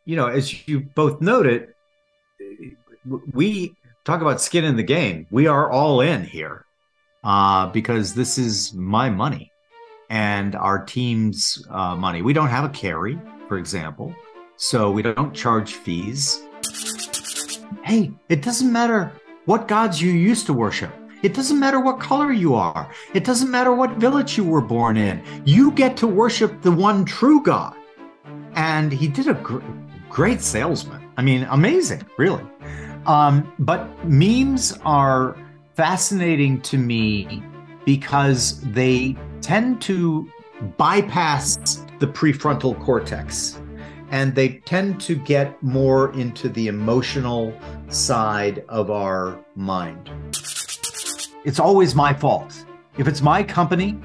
as you both noted, we talk about skin in the game. We are all in here because this is my money and our team's money. We don't have a carry, for example, so we don't charge fees. Hey, it doesn't matter what gods you used to worship. It doesn't matter what color you are. It doesn't matter what village you were born in. You get to worship the one true God. And he did a great salesman. I mean, amazing, really. But memes are fascinating to me because they tend to bypass the prefrontal cortex and they tend to get more into the emotional side of our mind. It's always my fault. If it's my company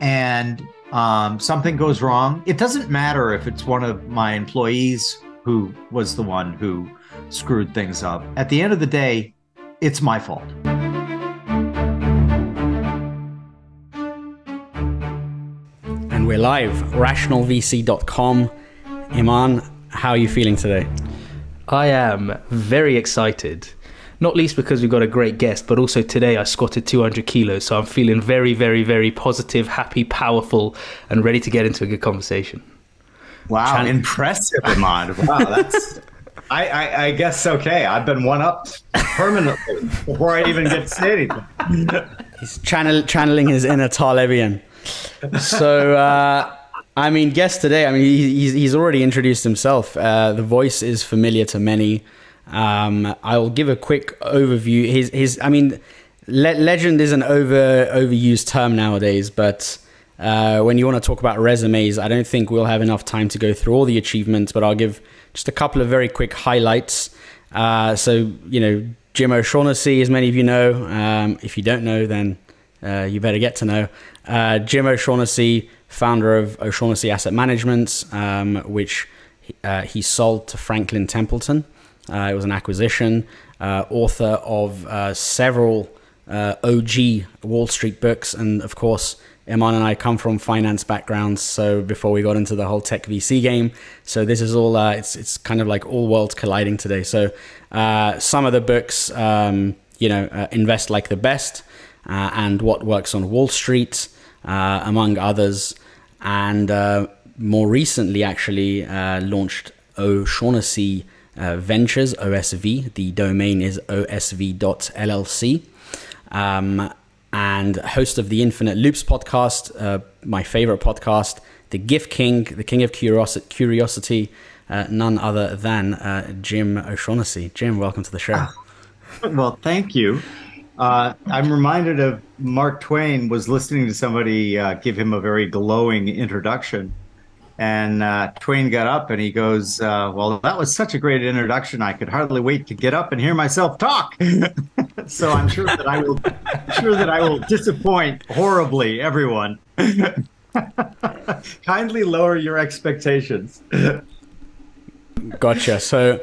and something goes wrong, it doesn't matter if it's one of my employees who was the one who screwed things up. At the end of the day, it's my fault. And we're live, rationalvc.com. Iman, how are you feeling today? I am very excited, not least because we've got a great guest, but also today I squatted 200 kilos, so I'm feeling very, very, very positive, happy, powerful, and ready to get into a good conversation. Wow, impressive, Iman. Wow, that's... I guess, okay, I've been one-upped permanently before I even get to say anything. He's channeling his inner Talebian. So, I mean, guest today, I mean, he's already introduced himself. The voice is familiar to many. I'll give a quick overview. I mean, legend is an overused term nowadays, but when you want to talk about resumes, I don't think we'll have enough time to go through all the achievements, but I'll give just a couple of very quick highlights. So, Jim O'Shaughnessy, as many of you know. If you don't know, then you better get to know. Jim O'Shaughnessy, founder of O'Shaughnessy Asset Management, which he sold to Franklin Templeton. It was an acquisition. Author of several OG Wall Street books. And of course, Iman and I come from finance backgrounds. So before we got into the whole tech VC game, so this is all, it's kind of like all worlds colliding today. So some of the books, Invest Like the Best and What Works on Wall Street, among others. And more recently, actually launched O'Shaughnessy Ventures, OSV. The domain is osv.llc. And host of the Infinite Loops podcast, my favorite podcast, the GIF King, the King of Curiosity, none other than Jim O'Shaughnessy. Jim, welcome to the show. Well, thank you. I'm reminded of Mark Twain was listening to somebody give him a very glowing introduction. And Twain got up and he goes, well, that was such a great introduction. I could hardly wait to get up and hear myself talk. So I'm sure that I will disappoint horribly everyone. Kindly lower your expectations. Gotcha. So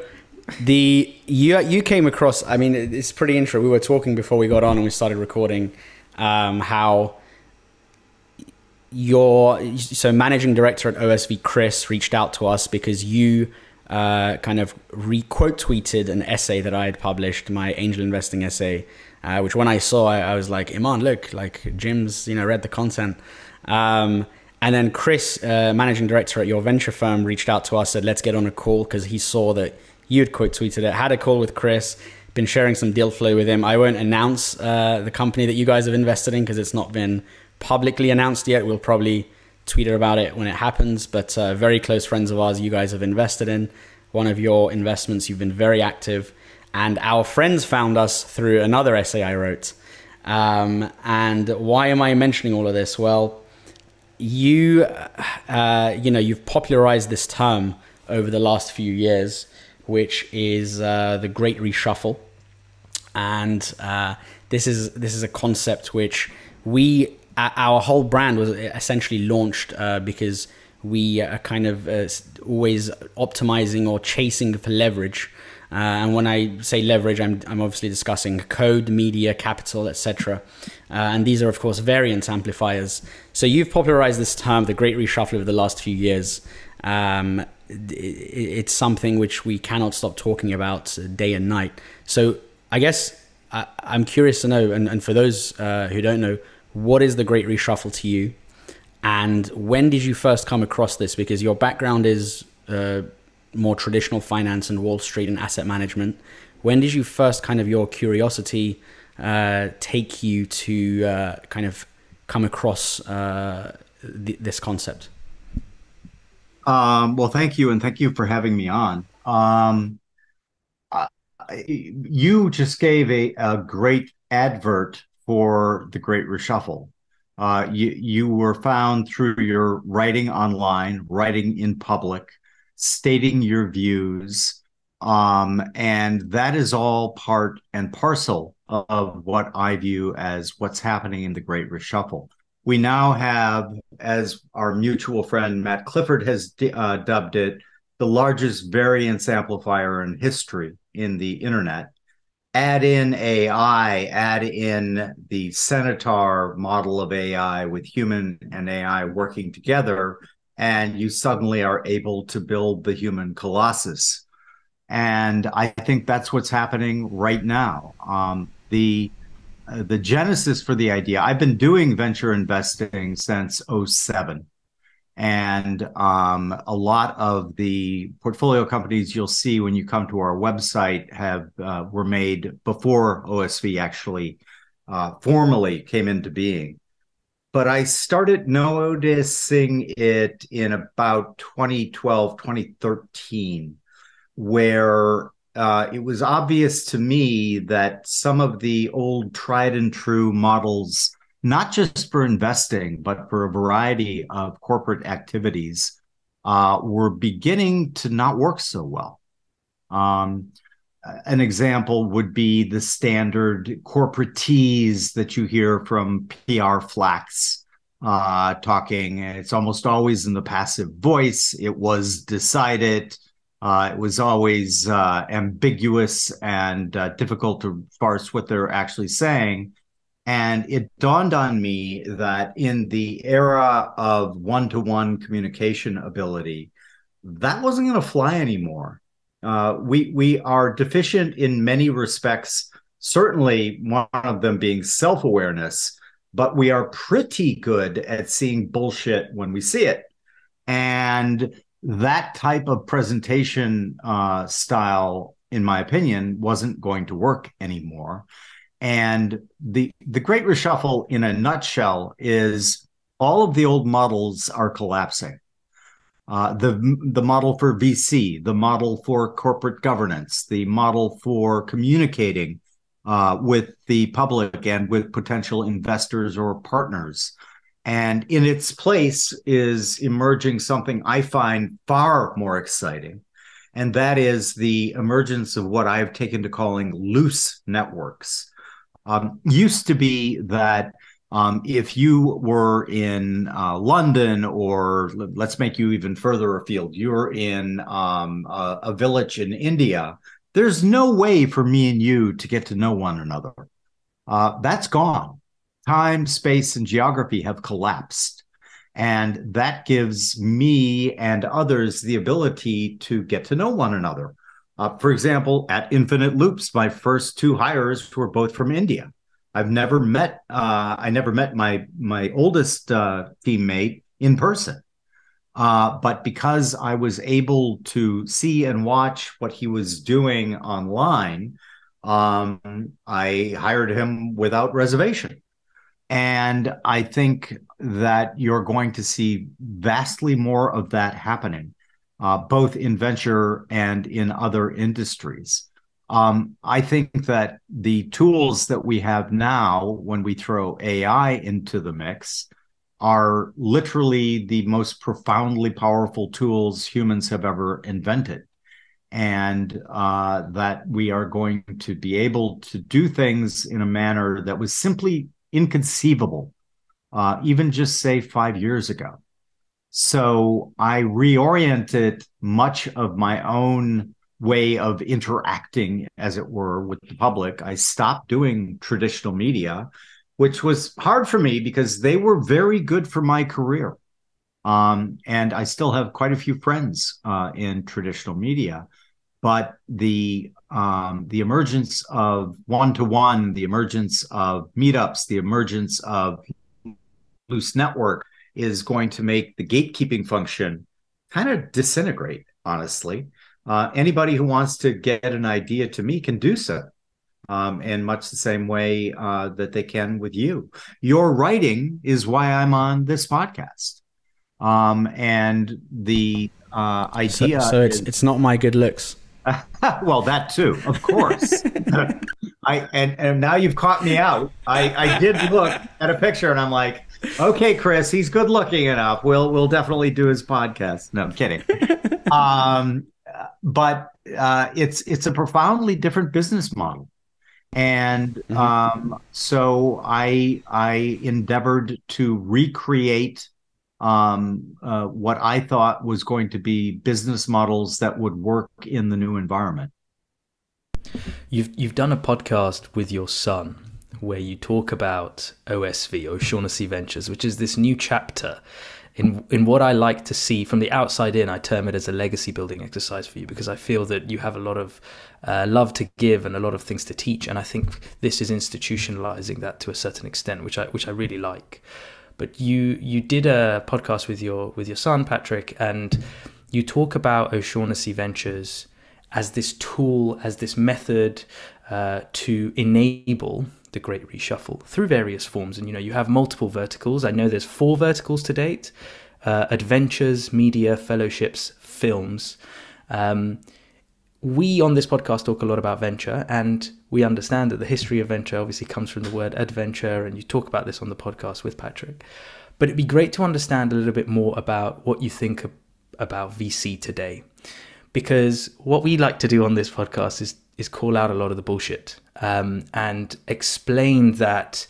you came across, I mean, it's pretty interesting. We were talking before we got on and we started recording how so managing director at OSV, Chris, reached out to us because you kind of quote tweeted an essay that I had published, my angel investing essay, which when I saw, I was like, Iman, look, like Jim's, read the content. And then Chris, managing director at your venture firm, reached out to us, said, let's get on a call because he saw that you'd quote tweeted it, had a call with Chris, been sharing some deal flow with him. I won't announce the company that you guys have invested in because it's not been publicly announced yet. We'll probably tweet about it when it happens, but very close friends of ours you guys have invested in. One of your investments, you've been very active, and our friends found us through another essay I wrote. And why am I mentioning all of this? Well, you've popularized this term over the last few years, which is the Great Reshuffle. And this is a concept which our whole brand was essentially launched because we are kind of always optimizing or chasing for leverage. And when I say leverage, I'm obviously discussing code, media, capital, etc. And these are, of course, variance amplifiers. So you've popularized this term, the Great Reshuffle, over the last few years. It's something which we cannot stop talking about day and night. So I guess I'm curious to know, and for those who don't know, what is the Great Reshuffle to you? And when did you first come across this? Because your background is more traditional finance and Wall Street and asset management. When did you first kind of your curiosity take you to kind of come across this concept? Well, thank you, and thank you for having me on. You just gave a great advert for the Great Reshuffle. You were found through your writing online, writing in public, stating your views, and that is all part and parcel of what I view as what's happening in the Great Reshuffle. We now have, as our mutual friend Matt Clifford has dubbed it, the largest variance amplifier in history in the internet. Add in AI, add in the Centaur model of AI with human and AI working together, and you suddenly are able to build the human colossus. And I think that's what's happening right now. The genesis for the idea, I've been doing venture investing since '07. And a lot of the portfolio companies you'll see when you come to our website were made before OSV actually formally came into being. But I started noticing it in about 2012, 2013, where it was obvious to me that some of the old tried and true models, not just for investing, but for a variety of corporate activities, were beginning to not work so well. An example would be the standard corporate tease that you hear from PR flacks talking. It's almost always in the passive voice. It was decided. It was always ambiguous and difficult to parse what they're actually saying. And it dawned on me that in the era of one-to-one communication ability, that wasn't going to fly anymore. We are deficient in many respects, certainly one of them being self-awareness, but we are pretty good at seeing bullshit when we see it. And that type of presentation style, in my opinion, wasn't going to work anymore. And the Great Reshuffle, in a nutshell, is all of the old models are collapsing. The model for VC, the model for corporate governance, the model for communicating with the public and with potential investors or partners. And in its place is emerging something I find far more exciting, and that is the emergence of what I've taken to calling loose networks. Used to be that if you were in London, or let's make you even further afield, you're in a village in India, there's no way for me and you to get to know one another. That's gone. Time, space, and geography have collapsed. And that gives me and others the ability to get to know one another. For example, at Infinite Loops, my first two hires were both from India. I never met my oldest teammate in person. But because I was able to see and watch what he was doing online, I hired him without reservation. And I think that you're going to see vastly more of that happening, both in venture and in other industries. I think that the tools that we have now, when we throw AI into the mix, are literally the most profoundly powerful tools humans have ever invented. And that we are going to be able to do things in a manner that was simply inconceivable, even just say 5 years ago. So I reoriented much of my own way of interacting, as it were, with the public. I stopped doing traditional media, which was hard for me because they were very good for my career. And I still have quite a few friends in traditional media. But the emergence of one-to-one, the emergence of meetups, the emergence of loose network is going to make the gatekeeping function kind of disintegrate, honestly. Anybody who wants to get an idea to me can do so. In much the same way that they can with you. Your writing is why I'm on this podcast. And the idea So it's not my good looks. well, that too, of course. And now you've caught me out. I did look at a picture and I'm like, okay, Chris, he's good looking enough. We'll definitely do his podcast. No, I'm kidding. But it's a profoundly different business model. And so I endeavored to recreate what I thought was going to be business models that would work in the new environment. You've done a podcast with your son where you talk about OSV, O'Shaughnessy Ventures, which is this new chapter in what I like to see from the outside in. I term it as a legacy building exercise for you, because I feel that you have a lot of love to give and a lot of things to teach, and I think this is institutionalizing that to a certain extent, which I really like. But you did a podcast with your son, Patrick, and you talk about O'Shaughnessy Ventures as this tool, as this method to enable the Great Reshuffle through various forms. And you have multiple verticals. I know there's 4 verticals to date: adventures, media, fellowships, films. We on this podcast talk a lot about venture, and we understand that the history of venture obviously comes from the word adventure, and you talk about this on the podcast with Patrick. But it'd be great to understand a little bit more about what you think about VC today, because what we like to do on this podcast is call out a lot of the bullshit and explain that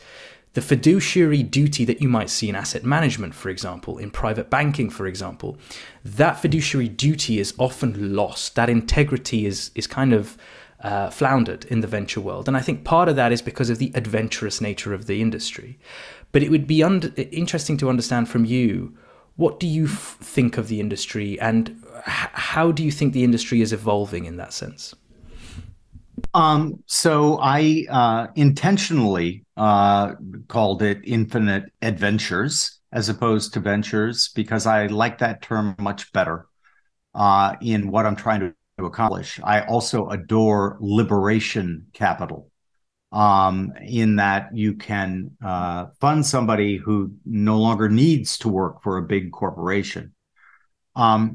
the fiduciary duty that you might see in asset management, for example, in private banking, for example, that fiduciary duty is often lost. That integrity is kind of floundered in the venture world. And I think part of that is because of the adventurous nature of the industry. But it would be interesting to understand from you, what do you think of the industry, and how do you think the industry is evolving in that sense? So I intentionally called it Infinite Adventures as opposed to Ventures, because I like that term much better in what I'm trying to accomplish. I also adore liberation capital, in that you can fund somebody who no longer needs to work for a big corporation. I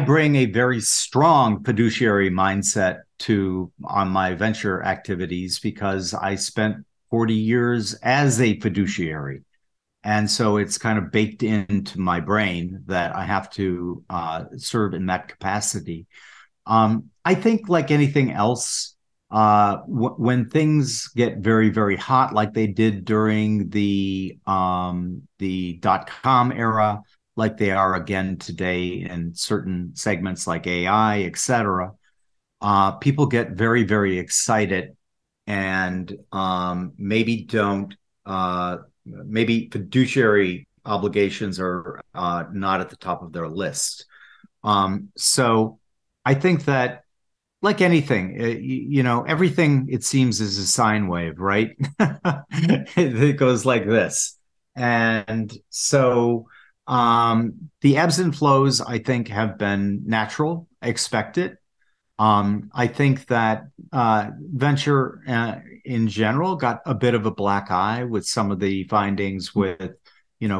bring a very strong fiduciary mindset on my venture activities, because I spent 40 years as a fiduciary. And so it's kind of baked into my brain that I have to serve in that capacity. I think, like anything else, when things get very, very hot, like they did during the .com era, like they are again today in certain segments like AI, et cetera, people get very, very excited, and maybe fiduciary obligations are not at the top of their list. So I think that, like anything, everything, it seems, is a sine wave, right? It goes like this. And so the ebbs and flows, I think, have been natural, expected. I think that venture in general got a bit of a black eye with some of the findings with,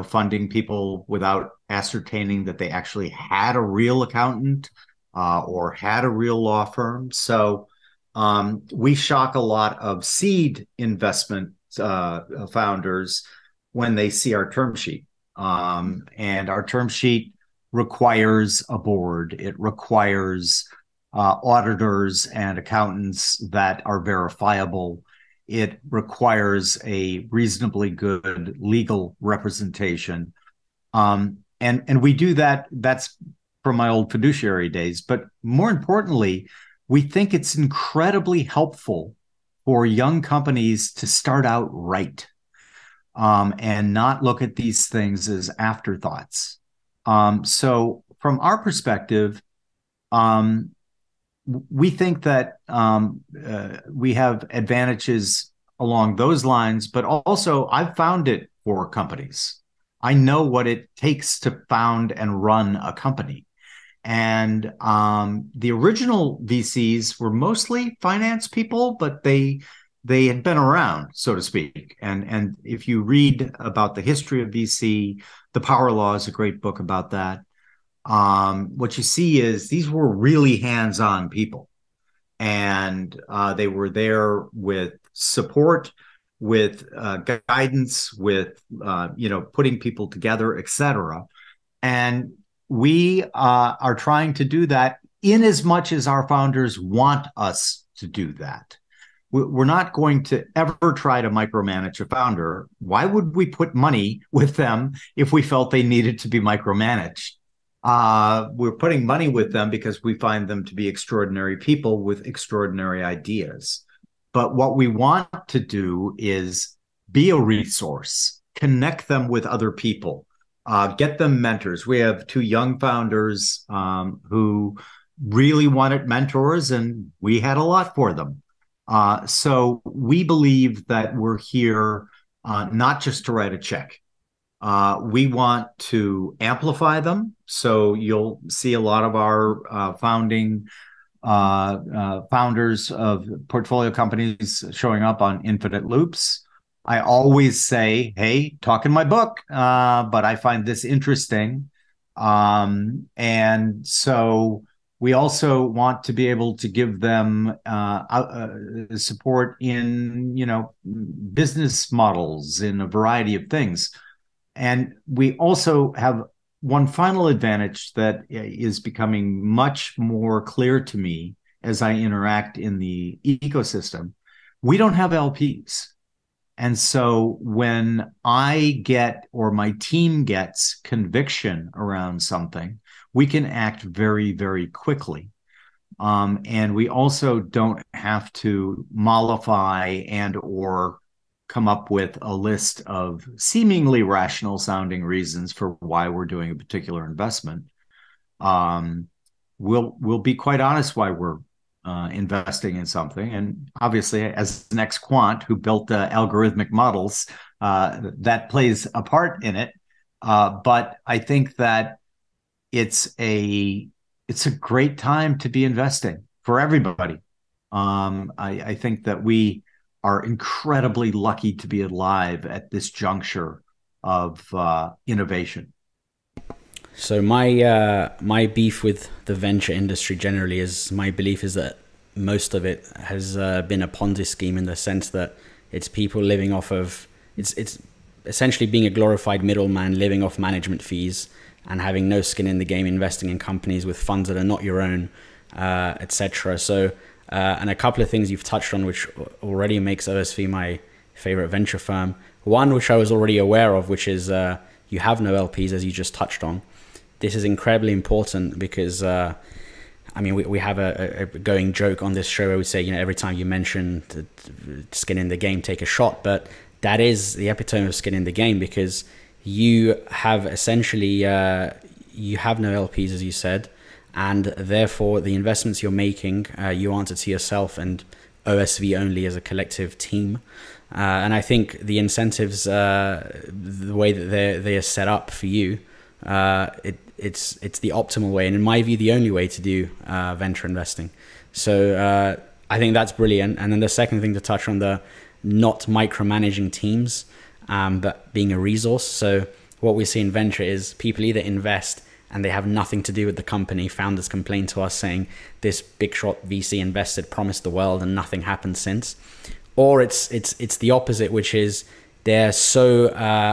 funding people without ascertaining that they actually had a real accountant or had a real law firm. So we shock a lot of seed investment founders when they see our term sheet. And our term sheet requires a board. It requires auditors and accountants that are verifiable. It requires a reasonably good legal representation. And we do that. That's from my old fiduciary days. But more importantly, we think it's incredibly helpful for young companies to start out right. and not look at these things as afterthoughts. So from our perspective, um, we think that we have advantages along those lines, but also I've found it for companies. I know what it takes to found and run a company. And the original VCs were mostly finance people, but they had been around, so to speak. And if you read about the history of VC, The Power Law is a great book about that. What you see is these were really hands-on people, and they were there with support, with guidance, with putting people together, etc. And we are trying to do that in as much as our founders want us to do that. We're not going to ever try to micromanage a founder. Why would we put money with them if we felt they needed to be micromanaged? We're putting money with them because we find them to be extraordinary people with extraordinary ideas. But what we want to do is be a resource, connect them with other people, get them mentors. We have two young founders who really wanted mentors, and we had a lot for them. So we believe that we're here not just to write a check. We want to amplify them. So you'll see a lot of our founders of portfolio companies showing up on Infinite Loops. I always say, hey, talk in my book, but I find this interesting. And so we also want to be able to give them support in, business models, in a variety of things. And we also have one final advantage that is becoming much more clear to me as I interact in the ecosystem. We don't have LPs. And so when I get, or my team gets, conviction around something, we can act very, very quickly. And we also don't have to mollify and or come up with a list of seemingly rational sounding reasons for why we're doing a particular investment. We'll be quite honest why we're investing in something. And obviously, as an ex-quant who built algorithmic models, that plays a part in it. But I think that it's a great time to be investing for everybody. I think that we are incredibly lucky to be alive at this juncture of innovation. So my beef with the venture industry generally is, my belief is that most of it has been a Ponzi scheme, in the sense that it's people living off of, it's essentially being a glorified middleman, living off management fees and having no skin in the game, investing in companies with funds that are not your own, etc. So and a couple of things you've touched on, which already makes OSV my favorite venture firm. One, which I was already aware of, which is you have no LPs, as you just touched on. This is incredibly important because, we have a going joke on this show where we say, every time you mention skin in the game, take a shot. But that is the epitome of skin in the game, because you have essentially, you have no LPs, as you said. And therefore, the investments you're making, you answer to yourself and OSV only as a collective team. And I think the incentives, the way that they are set up for you, it's the optimal way, and in my view, the only way to do venture investing. So I think that's brilliant. And then the second thing to touch on, the not micromanaging teams, but being a resource. So what we see in venture is people either invest and they have nothing to do with the company. Founders complain to us saying this big shot VC invested, promised the world, and nothing happened since. Or it's the opposite, which is they're so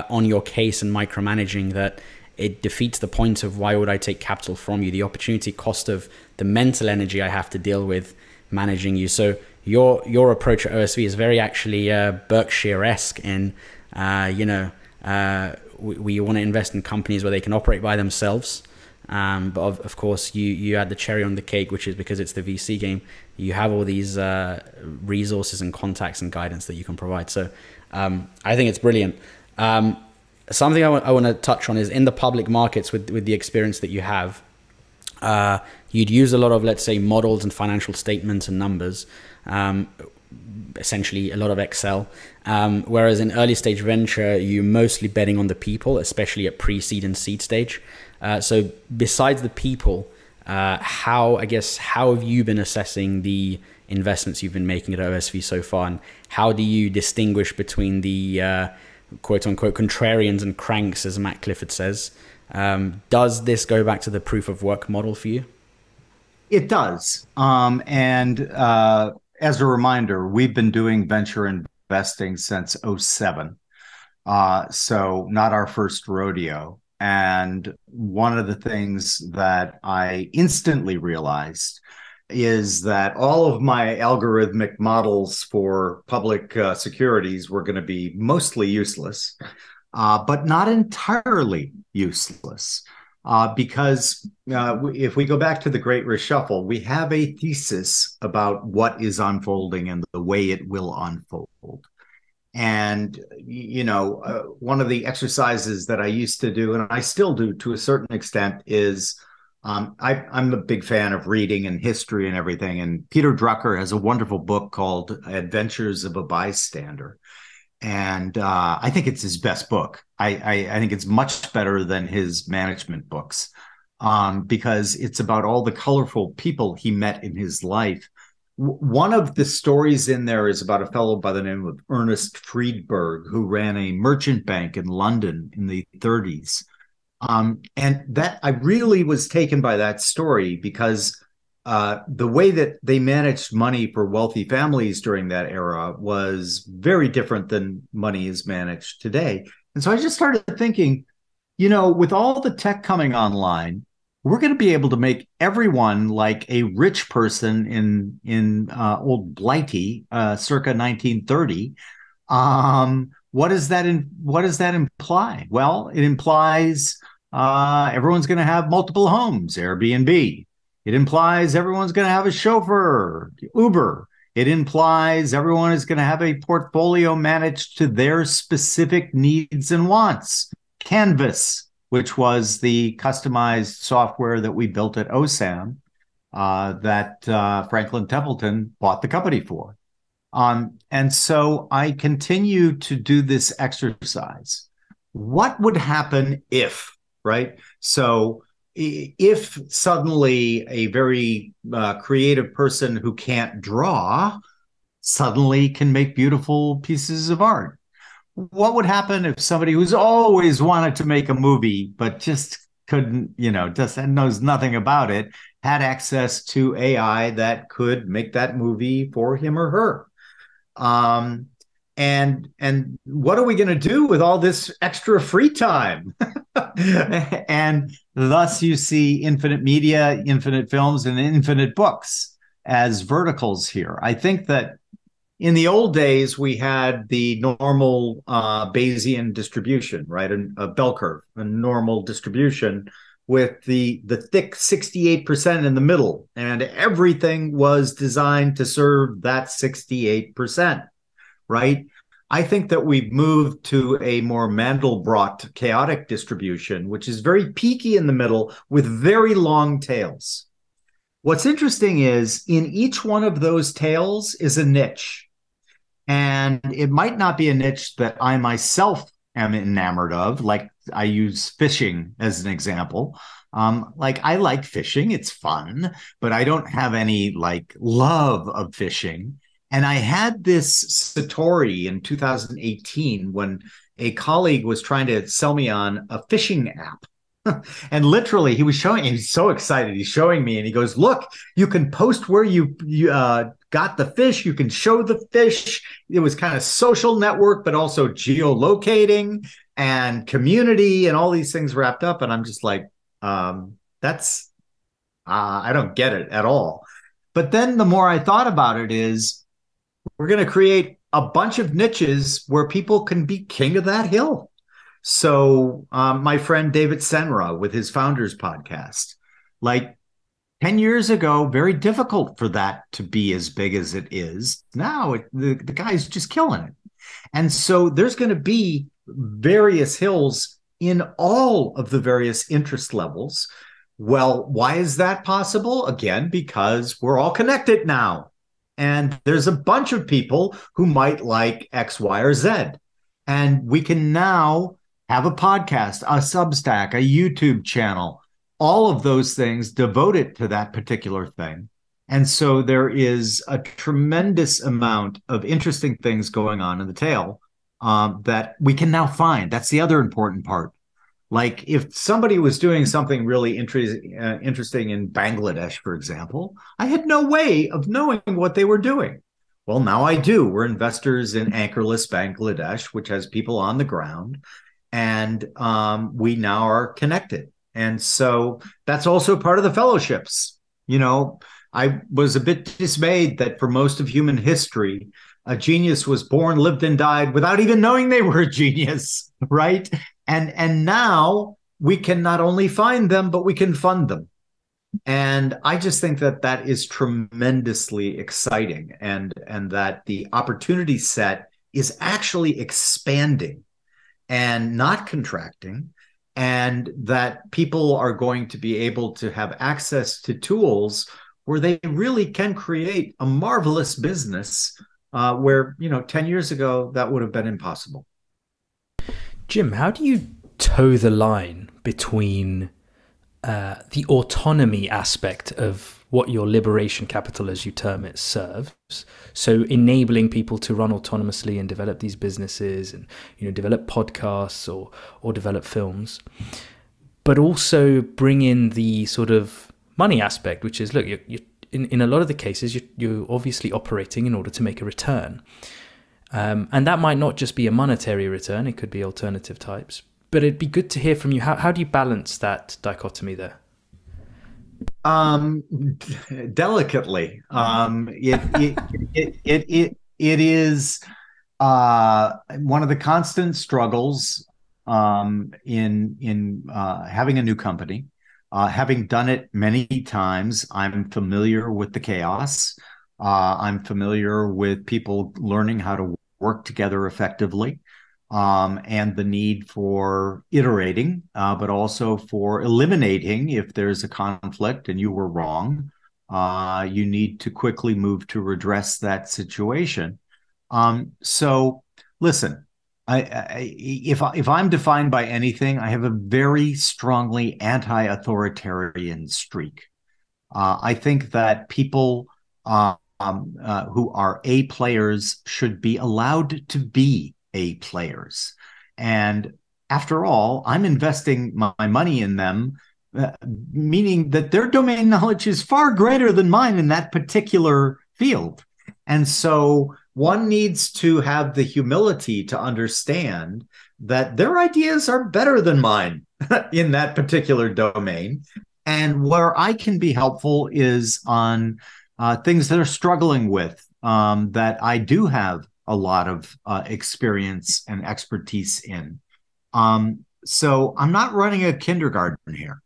on your case and micromanaging that it defeats the point of why would I take capital from you? The opportunity cost of the mental energy I have to deal with managing you. So your approach at OSV is very actually Berkshire-esque in, we want to invest in companies where they can operate by themselves. But of course, you add the cherry on the cake, which is because it's the VC game. You have all these resources and contacts and guidance that you can provide. So I think it's brilliant. Something I want to touch on is in the public markets with the experience that you have. You'd use a lot of, let's say, models and financial statements and numbers, essentially a lot of Excel. Whereas in early stage venture, you're mostly betting on the people, especially at pre-seed and seed stage. So besides the people, how have you been assessing the investments you've been making at OSV so far? And how do you distinguish between the quote unquote contrarians and cranks, as Matt Clifford says? Does this go back to the proof of work model for you? It does. As a reminder, we've been doing venture investing since '07. So not our first rodeo. And one of the things that I instantly realized is that all of my algorithmic models for public securities were going to be mostly useless, but not entirely useless. Because if we go back to the Great Reshuffle, we have a thesis about what is unfolding and the way it will unfold. And, one of the exercises that I used to do, and I still do to a certain extent, is I'm a big fan of reading and history and everything. And Peter Drucker has a wonderful book called Adventures of a Bystander. And I think it's his best book. I think it's much better than his management books, because it's about all the colorful people he met in his life. One of the stories in there is about a fellow by the name of Ernest Friedberg, who ran a merchant bank in London in the 30s. And that I really was taken by that story because the way that they managed money for wealthy families during that era was very different than money is managed today. And so I just started thinking, with all the tech coming online, we're going to be able to make everyone like a rich person in old Blighty, circa 1930. What does that imply? Well, it implies everyone's going to have multiple homes, Airbnb. It implies everyone's going to have a chauffeur, Uber. It implies everyone is going to have a portfolio managed to their specific needs and wants. Canvas, which was the customized software that we built at OSAM, that Franklin Templeton bought the company for. And so I continue to do this exercise. What would happen if, right? So if suddenly a very creative person who can't draw suddenly can make beautiful pieces of art? What would happen if somebody who's always wanted to make a movie but just couldn't, just knows nothing about it, had access to AI that could make that movie for him or her? And what are we going to do with all this extra free time? And thus you see infinite media, infinite films, and infinite books as verticals here. I think that in the old days, we had the normal Bayesian distribution, right? A bell curve, a normal distribution with the thick 68% in the middle. And everything was designed to serve that 68%, right? I think that we've moved to a more Mandelbrot chaotic distribution, which is very peaky in the middle with very long tails. What's interesting is in each one of those tails is a niche. And it might not be a niche that I myself am enamored of. Like I use fishing as an example. Like I like fishing, it's fun, but I don't have any like love of fishing. And I had this Satori in 2018 when a colleague was trying to sell me on a fishing app. And literally he was showing, he's so excited. He's showing me and he goes, look, you can post where you got the fish. You can show the fish. It was kind of social network, but also geolocating and community and all these things wrapped up. And I'm just like, I don't get it at all. But then the more I thought about it is we're going to create a bunch of niches where people can be king of that hill. So my friend David Senra with his Founders podcast, like 10 years ago, very difficult for that to be as big as it is. Now the guy's just killing it. And so there's going to be various hills in all of the various interest levels. Well, why is that possible? Again, because we're all connected now. And there's a bunch of people who might like X, Y, or Z. And we can now have a podcast, a Substack, a YouTube channel, all of those things devoted to that particular thing. And so there is a tremendous amount of interesting things going on in the tail that we can now find. That's the other important part. Like if somebody was doing something really interesting in Bangladesh, for example, I had no way of knowing what they were doing. Well, now I do. We're investors in Anchorless Bangladesh, which has people on the ground, and we now are connected. And so that's also part of the fellowships. You know, I was a bit dismayed that for most of human history, a genius was born, lived, and died without even knowing they were a genius, right? And now we can not only find them, but we can fund them. And I just think that that is tremendously exciting, and that the opportunity set is actually expanding and not contracting, and that people are going to be able to have access to tools where they really can create a marvelous business where, 10 years ago, that would have been impossible. Jim, how do you toe the line between the autonomy aspect of what your liberation capital, as you term it, serves? So enabling people to run autonomously and develop these businesses and, develop podcasts or develop films, but also bring in the sort of money aspect, which is, look, you're in a lot of the cases, you're obviously operating in order to make a return. And that might not just be a monetary return, it could be alternative types. But it'd be good to hear from you. How do you balance that dichotomy there? Delicately. It is one of the constant struggles in having a new company. Having done it many times, I'm familiar with the chaos. I'm familiar with people learning how to work together effectively, and the need for iterating, but also for eliminating if there's a conflict and you were wrong. You need to quickly move to redress that situation. So listen, if I'm defined by anything, I have a very strongly anti-authoritarian streak. I think that people who are A players should be allowed to be A players. And after all, I'm investing my money in them, meaning that their domain knowledge is far greater than mine in that particular field. And so one needs to have the humility to understand that their ideas are better than mine in that particular domain. And where I can be helpful is on things that are struggling with, that I do have a lot of experience and expertise in. So I'm not running a kindergarten here.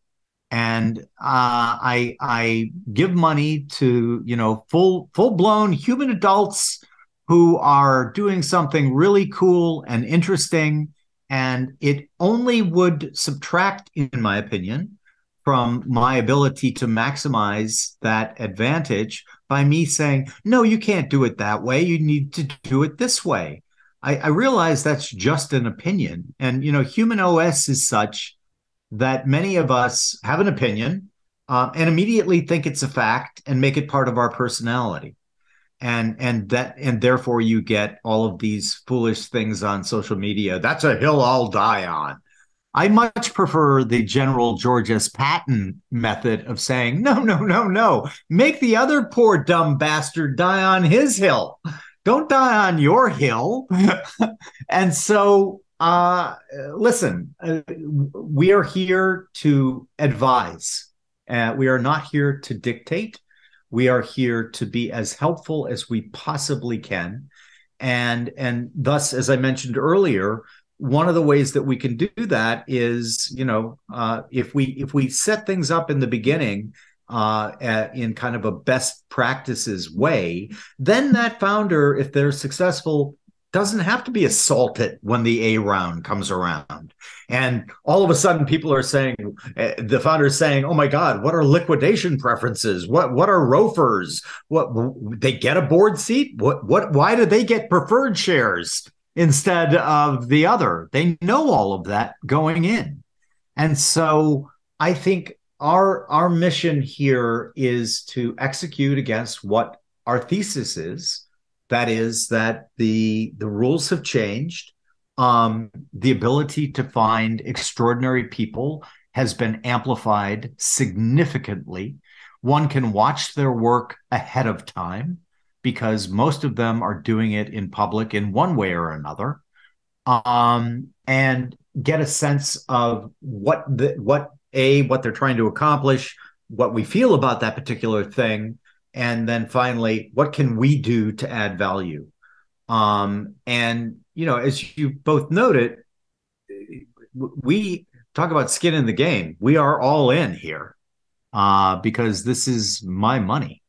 And I give money to, full-blown human adults who are doing something really cool and interesting. And it only would subtract, in my opinion, from my ability to maximize that advantage by me saying, no, you can't do it that way. You need to do it this way. I realize that's just an opinion. And, human OS is such that many of us have an opinion and immediately think it's a fact and make it part of our personality. And therefore you get all of these foolish things on social media. That's a hill I'll die on. I much prefer the General George S. Patton method of saying, no, no, no, no. Make the other poor dumb bastard die on his hill. Don't die on your hill. And so, listen, we are here to advise. We are not here to dictate. We are here to be as helpful as we possibly can. And thus, as I mentioned earlier, one of the ways that we can do that is, if we set things up in the beginning in kind of a best practices way, then that founder, if they're successful, doesn't have to be assaulted when the A round comes around. And all of a sudden, people are saying, the founders saying, "Oh my God, what are liquidation preferences? What are ROFRs? What they get a board seat? What? Why do they get preferred shares instead of the other?" They know all of that going in, and so I think our mission here is to execute against what our thesis is. That is that the rules have changed. The ability to find extraordinary people has been amplified significantly. One can watch their work ahead of time because most of them are doing it in public in one way or another, and get a sense of what they're trying to accomplish, what we feel about that particular thing, and then finally, what can we do to add value? And as you both noted, we talk about skin in the game. We are all in here because this is my money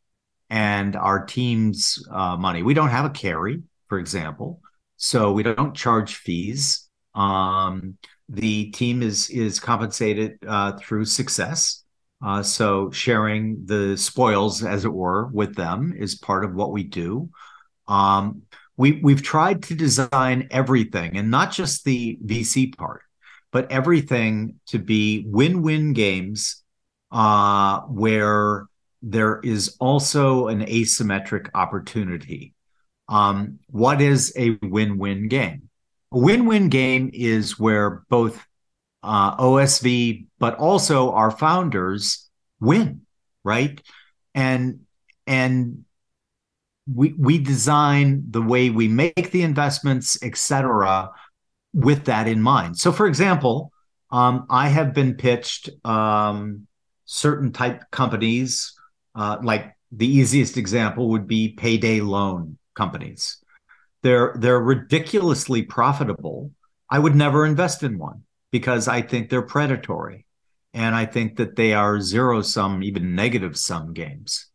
and our team's money. We don't have a carry, for example, so we don't charge fees. The team is compensated through success. So sharing the spoils, as it were, with them is part of what we do. We've tried to design everything, and not just the VC part, but everything to be win-win games where there is also an asymmetric opportunity. What is a win-win game? A win-win game is where both OSV, but also our founders win, right? And we design the way we make the investments, et cetera, with that in mind. So, for example, I have been pitched certain type companies, like the easiest example would be payday loan companies. They're ridiculously profitable. I would never invest in one because I think they're predatory. And I think that they are zero sum, even negative sum games.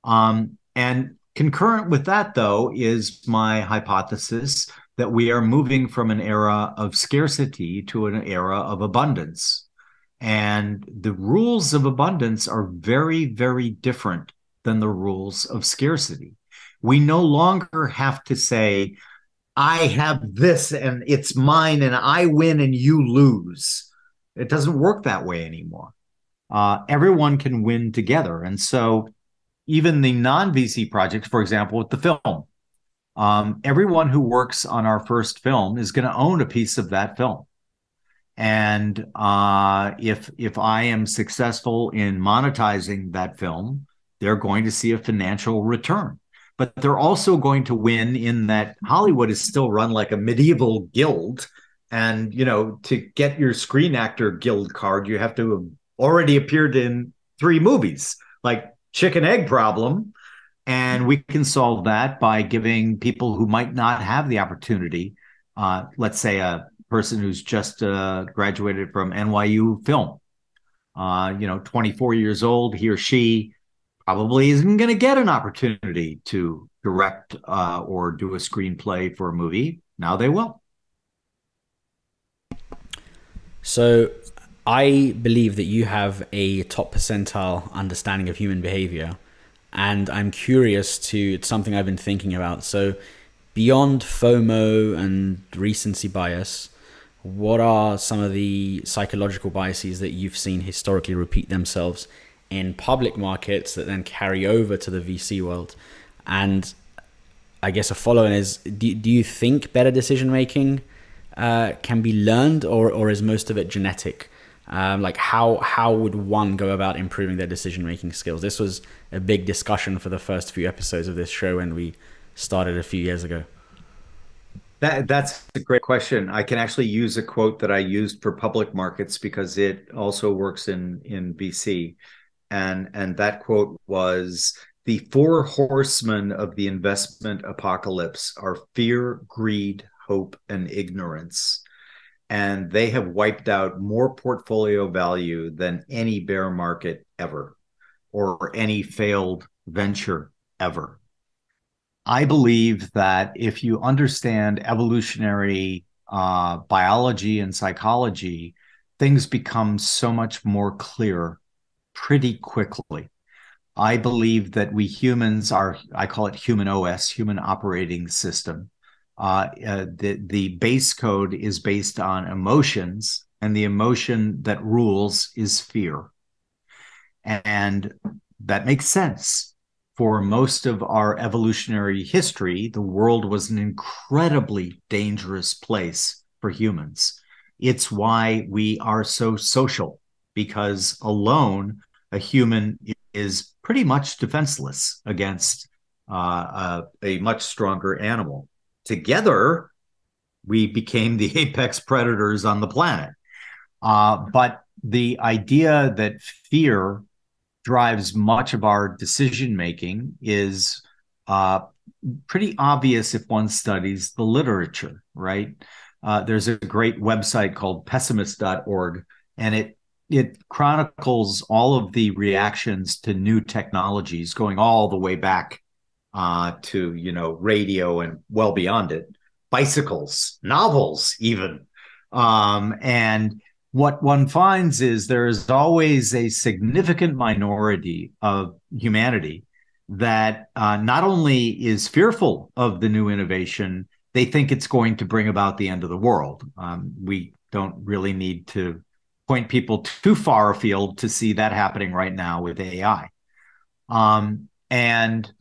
And concurrent with that, though, is my hypothesis that we are moving from an era of scarcity to an era of abundance. And the rules of abundance are very, very different than the rules of scarcity. We no longer have to say, "I have this and it's mine and I win and you lose." It doesn't work that way anymore. Everyone can win together. And so even the non-VC projects, for example, with the film, everyone who works on our first film is going to own a piece of that film. And if I am successful in monetizing that film, they're going to see a financial return. But they're also going to win in that Hollywood is still run like a medieval guild. And, to get your Screen Actor Guild card, you have to have already appeared in 3 movies, like Chicken Egg Problem. And we can solve that by giving people who might not have the opportunity, let's say a person who's just graduated from NYU Film, 24 years old, he or she probably isn't going to get an opportunity to direct or do a screenplay for a movie. Now they will. So I believe that you have a top percentile understanding of human behavior. And I'm curious it's something I've been thinking about. So beyond FOMO and recency bias, what are some of the psychological biases that you've seen historically repeat themselves in public markets that then carry over to the VC world? And I guess a follow-on is, do you think better decision making can be learned, or is most of it genetic? Like how would one go about improving their decision making skills? This was a big discussion for the first few episodes of this show when we started a few years ago. That's a great question. I can actually use a quote that I used for public markets because it also works in VC. And that quote was, "The 4 horsemen of the investment apocalypse are fear, greed, hope, and ignorance. And they have wiped out more portfolio value than any bear market ever, or any failed venture ever." I believe that if you understand evolutionary biology and psychology, things become so much more clear pretty quickly. I believe that we humans are, I call it human OS, human operating system. The base code is based on emotions, and the emotion that rules is fear. And that makes sense. For most of our evolutionary history, the world was an incredibly dangerous place for humans. It's why we are so social, because alone, a human is pretty much defenseless against a much stronger animal. Together, we became the apex predators on the planet. But the idea that fear drives much of our decision making is uh, pretty obvious if one studies the literature, right? There's a great website called pessimist.org, and it chronicles all of the reactions to new technologies going all the way back to radio and well beyond it, bicycles, novels, even, and what one finds is there is always a significant minority of humanity that not only is fearful of the new innovation, they think it's going to bring about the end of the world. We don't really need to point people too far afield to see that happening right now with AI. And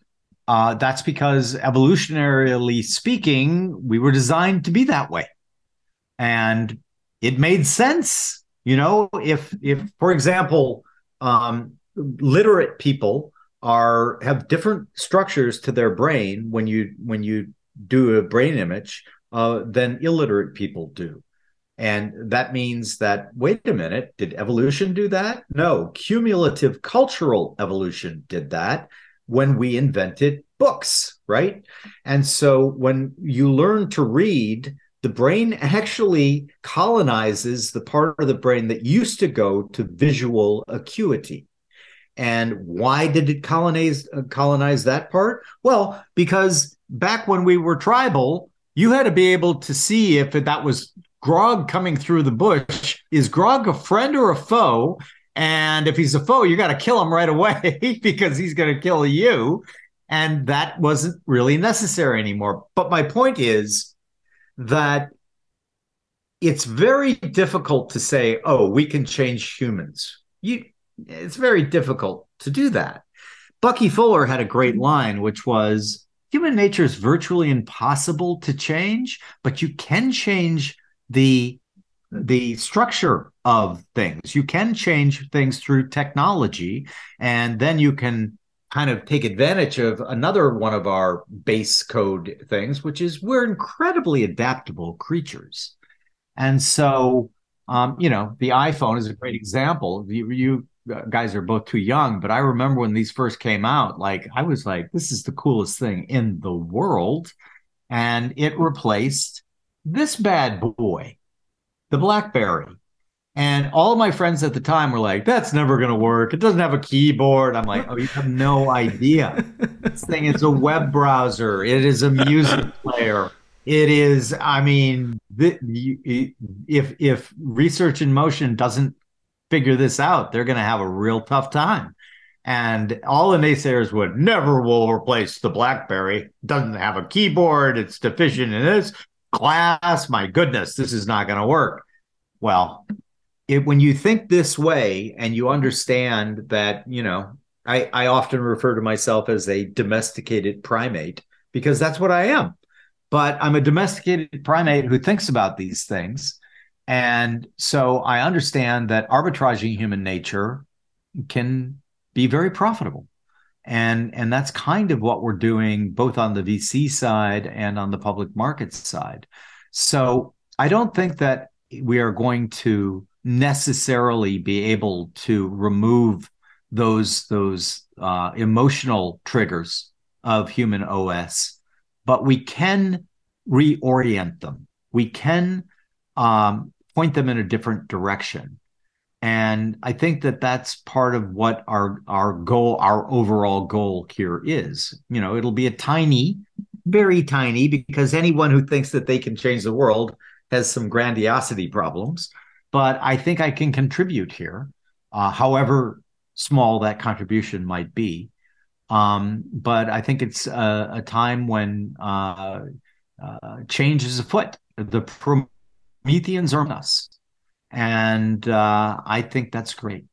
that's because evolutionarily speaking, we were designed to be that way. And it made sense. If for example, literate people have different structures to their brain when you do a brain image than illiterate people do. And that means that, wait a minute, did evolution do that? No, cumulative cultural evolution did that when we invented books, right? And so when you learn to read, the brain actually colonizes the part of the brain that used to go to visual acuity. And why did it colonize that part? Well, because back when we were tribal, you had to be able to see if that was Grog coming through the bush. Is Grog a friend or a foe? And if he's a foe, you got to kill him right away because he's going to kill you. And that wasn't really necessary anymore. But my point is that it's very difficult to say, oh, we can change humans. It's very difficult to do that. Bucky Fuller had a great line, which was, human nature is virtually impossible to change, but you can change the structure of things. You can change things through technology, and then you can kind of take advantage of another one of our base code things, which is we're incredibly adaptable creatures. And so, the iPhone is a great example. You guys are both too young, but I remember when these first came out, like I was like, this is the coolest thing in the world. And it replaced this bad boy, the BlackBerry. And all of my friends at the time were like, that's never going to work. It doesn't have a keyboard. I'm like, oh, you have no idea. This thing is a web browser. It is a music player. It is, I mean, if Research in Motion doesn't figure this out, they're going to have a real tough time. And all the naysayers would never will replace the BlackBerry. It doesn't have a keyboard. It's deficient in this class. My goodness, this is not going to work. Well, when you think this way and you understand that, I often refer to myself as a domesticated primate because that's what I am. But I'm a domesticated primate who thinks about these things. And so I understand that arbitraging human nature can be very profitable. And that's kind of what we're doing both on the VC side and on the public markets side. So I don't think that we are going to necessarily be able to remove those emotional triggers of human OS, but we can reorient them. We can point them in a different direction. And I think that that's part of what our goal, our overall goal here is. It'll be a tiny very tiny, because anyone who thinks that they can change the world has some grandiosity problems. But I think I can contribute here, however small that contribution might be. But I think it's a time when change is afoot. The Prometheans are on us. And I think that's great.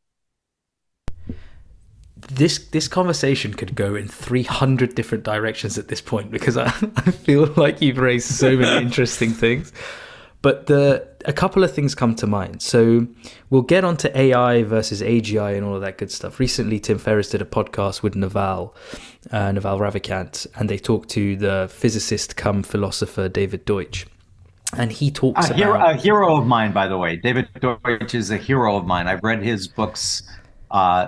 This conversation could go in 300 different directions at this point, because I feel like you've raised so many interesting things. But a couple of things come to mind. So we'll get onto AI versus AGI and all of that good stuff. Recently, Tim Ferriss did a podcast with Naval Ravikant, and they talked to the physicist come philosopher David Deutsch. And he talks a hero of mine, by the way. David Deutsch is a hero of mine. I've read his books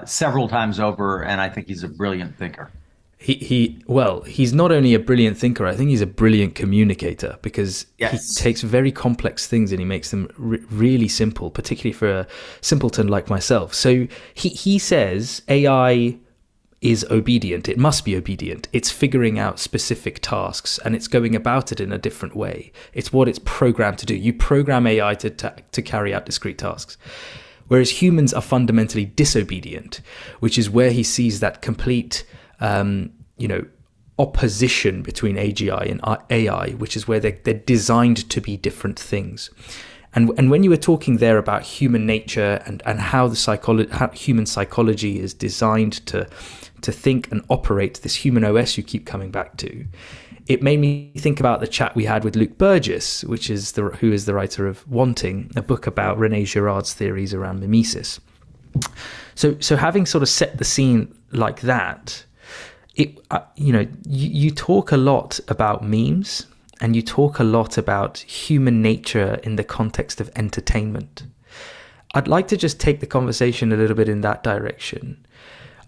several times over, and I think he's a brilliant thinker. He's not only a brilliant thinker, I think he's a brilliant communicator, because he takes very complex things and he makes them really simple, particularly for a simpleton like myself. So he says AI is obedient. It must be obedient. It's figuring out specific tasks, and it's going about it in a different way. It's what it's programmed to do. You program AI to carry out discrete tasks. Whereas humans are fundamentally disobedient, which is where he sees that complete opposition between AGI and AI, which is where they're designed to be different things. And when you were talking there about human nature and how how human psychology is designed to think and operate, this human OS you keep coming back to, it made me think about the chat we had with Luke Burgess, who is the writer of Wanting, a book about René Girard's theories around mimesis. So having sort of set the scene like that, you talk a lot about memes, and you talk a lot about human nature in the context of entertainment. I'd like to just take the conversation a little bit in that direction.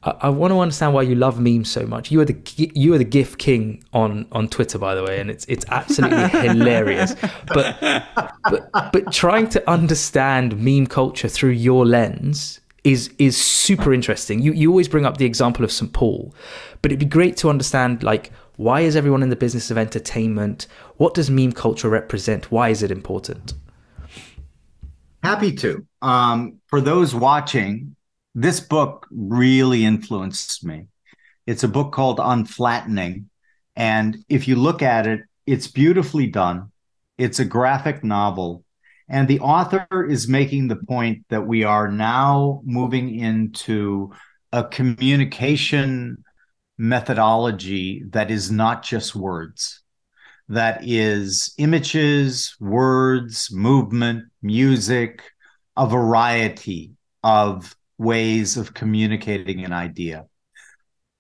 I want to understand why you love memes so much. You are the GIF king on Twitter, by the way, and it's absolutely hilarious. But trying to understand meme culture through your lens is super interesting. You always bring up the example of St. Paul, but it'd be great to understand, like, why is everyone in the business of entertainment? What does meme culture represent? Why is it important? Happy to. For those watching, this book really influenced me. It's a book called Unflattening. And if you look at it, it's beautifully done. It's a graphic novel. And the author is making the point that we are now moving into a communication methodology that is not just words, that is images, words, movement, music, a variety of ways of communicating an idea.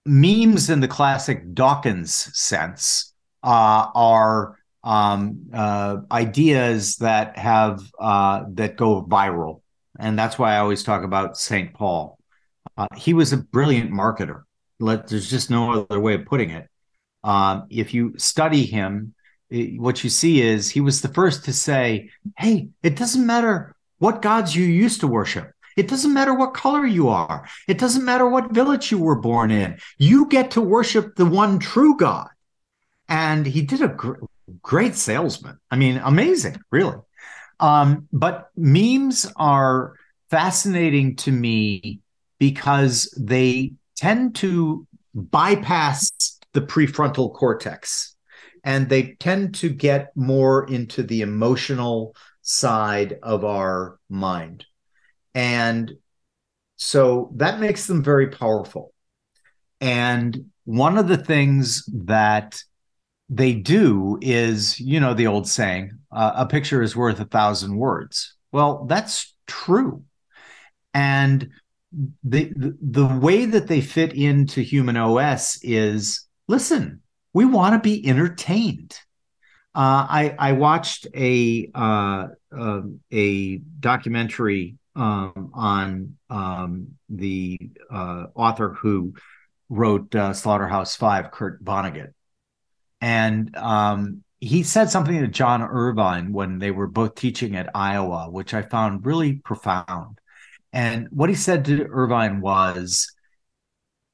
Memes in the classic Dawkins sense are ideas that go viral. And that's why I always talk about St. Paul. He was a brilliant marketer. There's just no other way of putting it. If you study him, what you see is he was the first to say, hey, it doesn't matter what gods you used to worship. It doesn't matter what color you are. It doesn't matter what village you were born in. You get to worship the one true God. And he did a great salesman. I mean, amazing, really. But memes are fascinating to me because they tend to bypass the prefrontal cortex, and they tend to get more into the emotional side of our mind. And so that makes them very powerful. And one of the things that they do is, the old saying, a picture is worth 1,000 words. Well, that's true. And the way that they fit into human OS is, listen, we want to be entertained. I watched a documentary on the author who wrote Slaughterhouse-Five, Kurt Vonnegut. And he said something to John Irvine when they were both teaching at Iowa, which I found really profound. And what he said to Irvine was,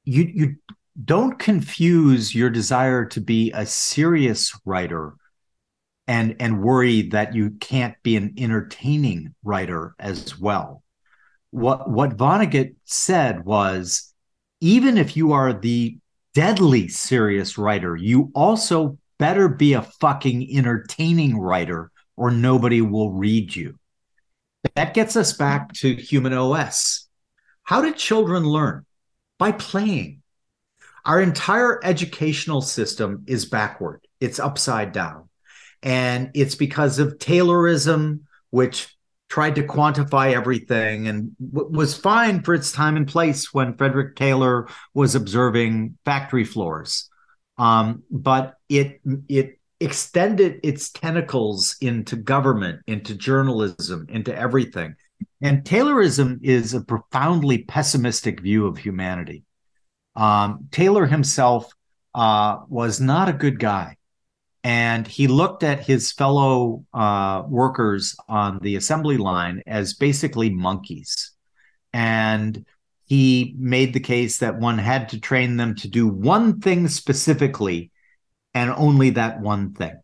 you don't confuse your desire to be a serious writer and worry that you can't be an entertaining writer as well. What Vonnegut said was, even if you are the deadly serious writer, you also better be a fucking entertaining writer or nobody will read you. That gets us back to human OS. How did children learn? By playing. Our entire educational system is backward. It's upside down. And it's because of Taylorism, which tried to quantify everything and was fine for its time and place when Frederick Taylor was observing factory floors. But it extended its taylorism into government, into journalism, into everything. And Taylorism is a profoundly pessimistic view of humanity. Taylor himself was not a good guy. And he looked at his fellow workers on the assembly line as basically monkeys. And he made the case that one had to train them to do one thing specifically and only that one thing.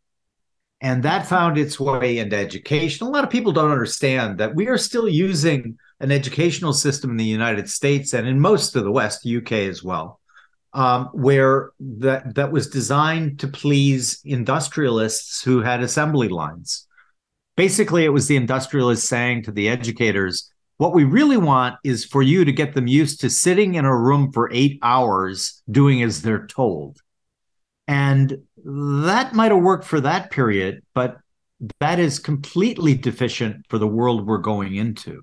And that found its way into education. A lot of people don't understand that we are still using an educational system in the United States and in most of the West, the UK as well, where that was designed to please industrialists who had assembly lines. Basically, it was the industrialists saying to the educators, what we really want is for you to get them used to sitting in a room for 8 hours doing as they're told. And that might have worked for that period, but that is completely deficient for the world we're going into.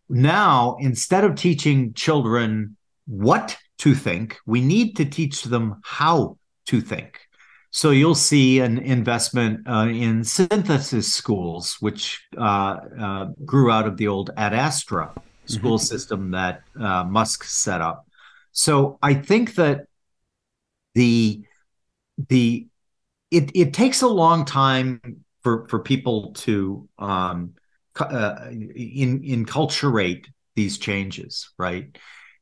Now, instead of teaching children what to think, we need to teach them how to think. So you'll see an investment in synthesis schools, which grew out of the old Ad Astra school system that Musk set up. So I think that it takes a long time for people to enculturate these changes, right?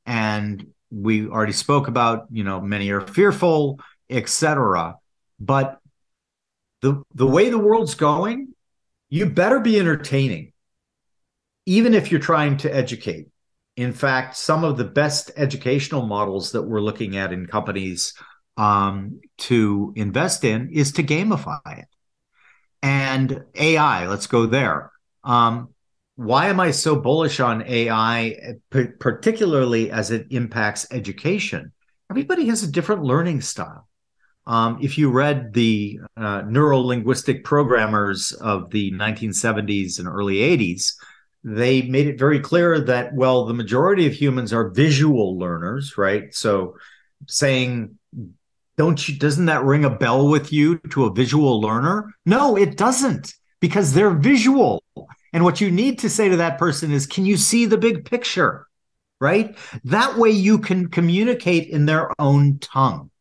And we already spoke about, many are fearful, etc. But the way the world's going, you better be entertaining, even if you're trying to educate. In fact, some of the best educational models that we're looking at in companies to invest in is to gamify it. And AI, let's go there. Why am I so bullish on AI, particularly as it impacts education? Everybody has a different learning style. If you read the neuro-linguistic programmers of the 1970s and early 80s, they made it very clear that, well, the majority of humans are visual learners, right? So saying, doesn't that ring a bell with you to a visual learner? No, it doesn't, because they're visual. And what you need to say to that person is, can you see the big picture, right? That way you can communicate in their own tongue.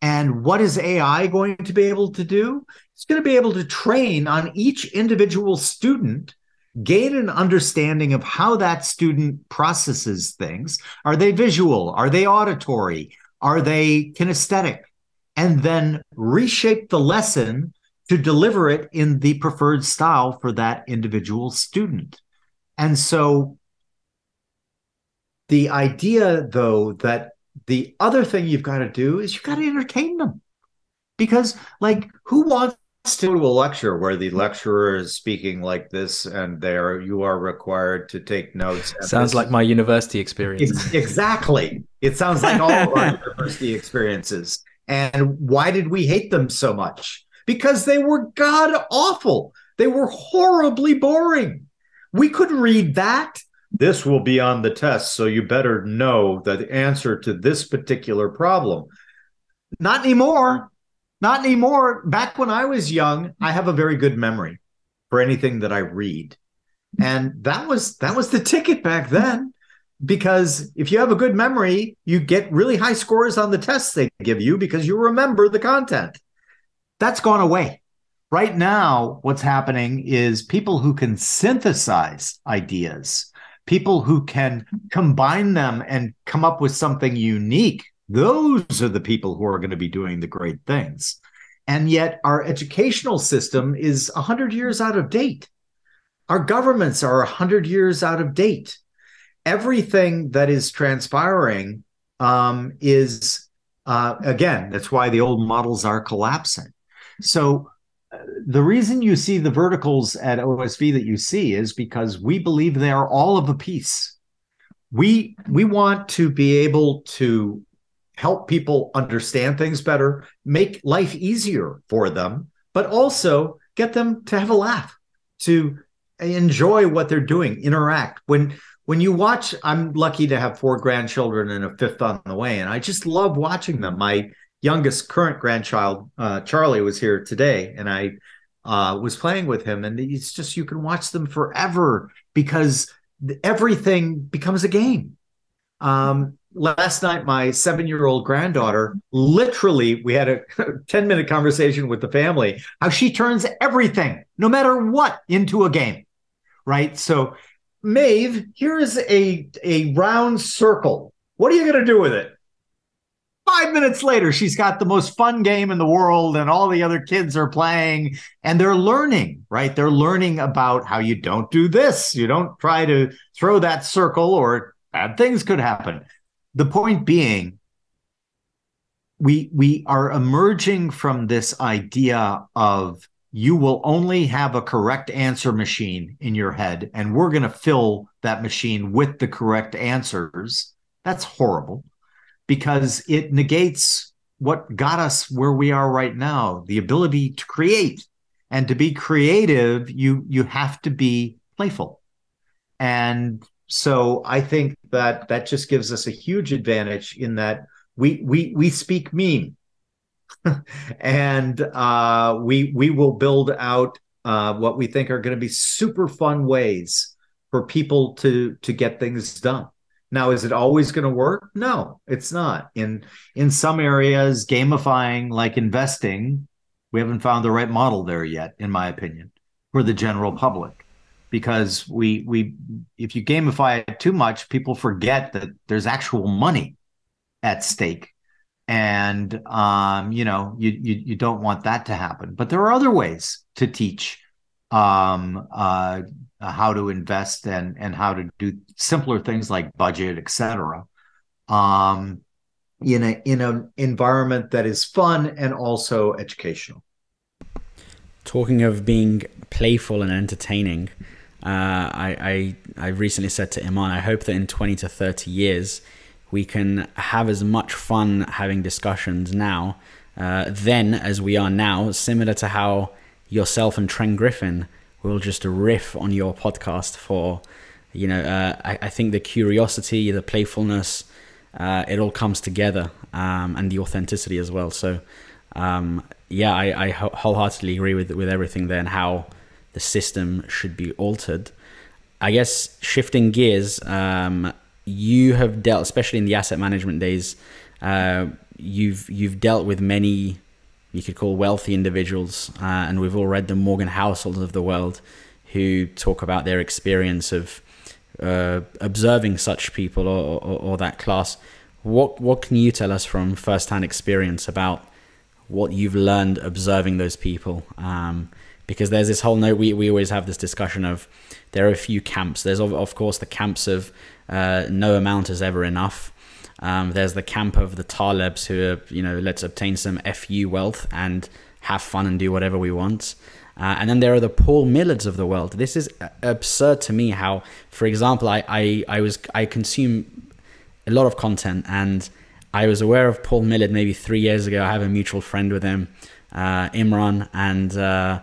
And what is AI going to be able to do? It's going to be able to train on each individual student, gain an understanding of how that student processes things. Are they visual? Are they auditory? Are they kinesthetic? And then reshape the lesson to deliver it in the preferred style for that individual student. And so the idea, though, that the other thing you've got to do is you've got to entertain them. Because, who wants to go to a lecture where the lecturer is speaking like this and there you are required to take notes? Sounds like my university experience. Exactly. It sounds like all of our university experiences. And why did we hate them so much? Because they were god awful. They were horribly boring. We could read that. This will be on the test, so you better know the answer to this particular problem. Not anymore. Not anymore. Back when I was young, I have a very good memory for anything that I read. And that was the ticket back then. Because if you have a good memory, you get really high scores on the tests they give you because you remember the content. That's gone away. Right now, what's happening is people who can synthesize ideas, people who can combine them and come up with something unique Those are the people who are going to be doing the great things. And yet our educational system is 100 years out of date. Our governments are 100 years out of date. Everything that is transpiring is, again, that's why the old models are collapsing. So the reason you see the verticals at OSV that you see is because we believe they are all of a piece. We want to be able to help people understand things better, make life easier for them, but also get them to have a laugh, to enjoy what they're doing, interact. When you watch, I'm lucky to have 4 grandchildren and a fifth on the way, and I just love watching them. My youngest current grandchild, Charlie, was here today, and I was playing with him, and it's just, you can watch them forever because everything becomes a game. Last night, my 7-year-old granddaughter, literally, we had a 10-minute conversation with the family, how she turns everything, no matter what, into a game, right? So, Maeve, here is a round circle. What are you going to do with it? 5 minutes later, she's got the most fun game in the world, and all the other kids are playing, and they're learning, right? They're learning about how you don't do this. You don't try to throw that circle, or bad things could happen. The point being, we are emerging from this idea of you will only have a correct answer machine in your head, and we're going to fill that machine with the correct answers. That's horrible, because it negates what got us where we are right now, the ability to create. And to be creative, you have to be playful. And so I think that just gives us a huge advantage in that we speak meme. And we will build out what we think are going to be super fun ways for people to get things done. Now, is it always going to work? No, it's not. In some areas, gamifying, like investing, we haven't found the right model there yet, in my opinion, for the general public. Because if you gamify it too much, people forget that there's actual money at stake. And you don't want that to happen. But there are other ways to teach how to invest and how to do simpler things like budget, etc. In an environment that is fun and also educational. Talking of being playful and entertaining, I recently said to Iman, I hope that in 20 to 30 years we can have as much fun having discussions now then as we are now, similar to how yourself and Trent Griffin will just riff on your podcast for, I think the curiosity, the playfulness, it all comes together, and the authenticity as well. So, I wholeheartedly agree with everything there and how the system should be altered. I guess shifting gears, you have dealt, especially in the asset management days, you've dealt with many, you could call wealthy individuals, and we've all read the Morgan Housells of the world who talk about their experience of observing such people or that class. What can you tell us from first-hand experience about what you've learned observing those people? Because there's this whole note, we always have this discussion of there are a few camps. There's of course the camps of no amount is ever enough. There's the camp of the Talebs who are, let's obtain some FU wealth and have fun and do whatever we want. And then there are the Paul Millards of the world. This is absurd to me how, for example, I consume a lot of content, and I was aware of Paul Millard maybe 3 years ago. I have a mutual friend with him, Imran, and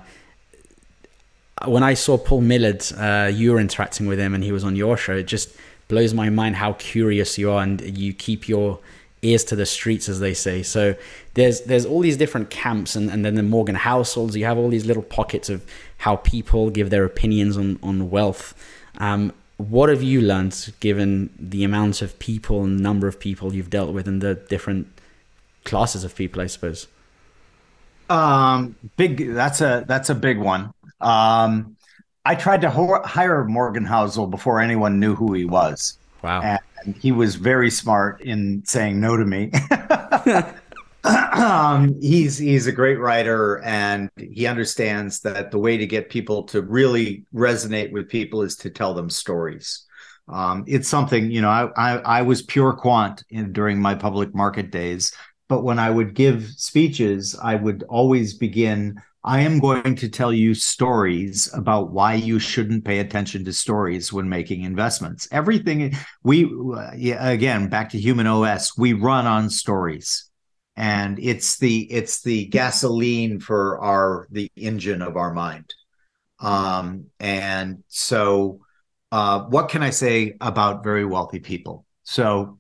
when I saw Paul Millard, you were interacting with him and he was on your show, it just blows my mind how curious you are, and you keep your ears to the streets, as they say. So there's all these different camps, and then the Morgan households, you have all these little pockets of how people give their opinions on wealth. What have you learned, given the amount of people and number of people you've dealt with and the different classes of people, I suppose? That's a big one. I tried to hire Morgan Housel before anyone knew who he was. Wow. And he was very smart in saying no to me. He's a great writer, and he understands that the way to get people to really resonate with people is to tell them stories. It's something, I was pure quant during my public market days, but when I would give speeches, I would always begin, I am going to tell you stories about why you shouldn't pay attention to stories when making investments. Everything again, back to human OS, we run on stories, and it's the gasoline for the engine of our mind. And so, what can I say about very wealthy people? So,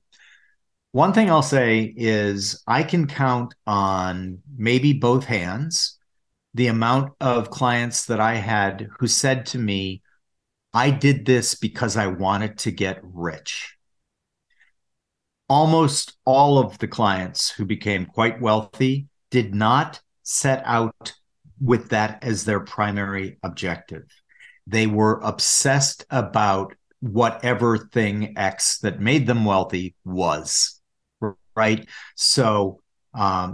one thing I'll say is I can count on maybe both hands the amount of clients that I had who said to me, I did this because I wanted to get rich. Almost all of the clients who became quite wealthy did not set out with that as their primary objective. They were obsessed about whatever thing X that made them wealthy was, right? So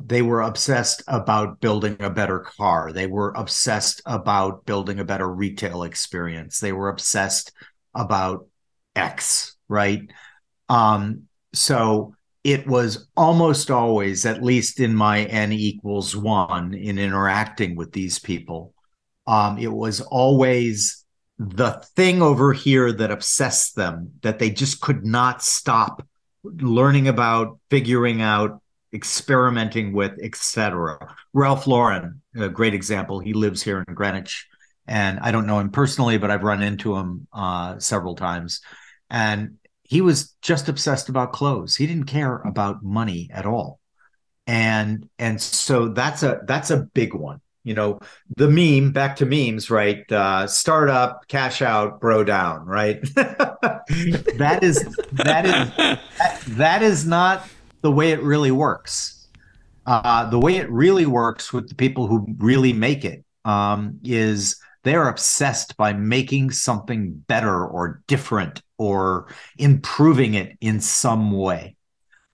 they were obsessed about building a better car. They were obsessed about building a better retail experience. They were obsessed about X, right? So it was almost always, at least in my N equals one, in interacting with these people, it was always the thing over here that obsessed them, that they just could not stop learning about, figuring out, experimenting with, etc. Ralph Lauren, a great example. He lives here in Greenwich, and I don't know him personally, but I've run into him several times. And he was just obsessed about clothes. He didn't care about money at all. And so that's a big one. The meme, back to memes, right? Start up, cash out, bro down, right? That is not the way it really works. The way it really works with the people who really make it is they're obsessed by making something better or different or improving it in some way.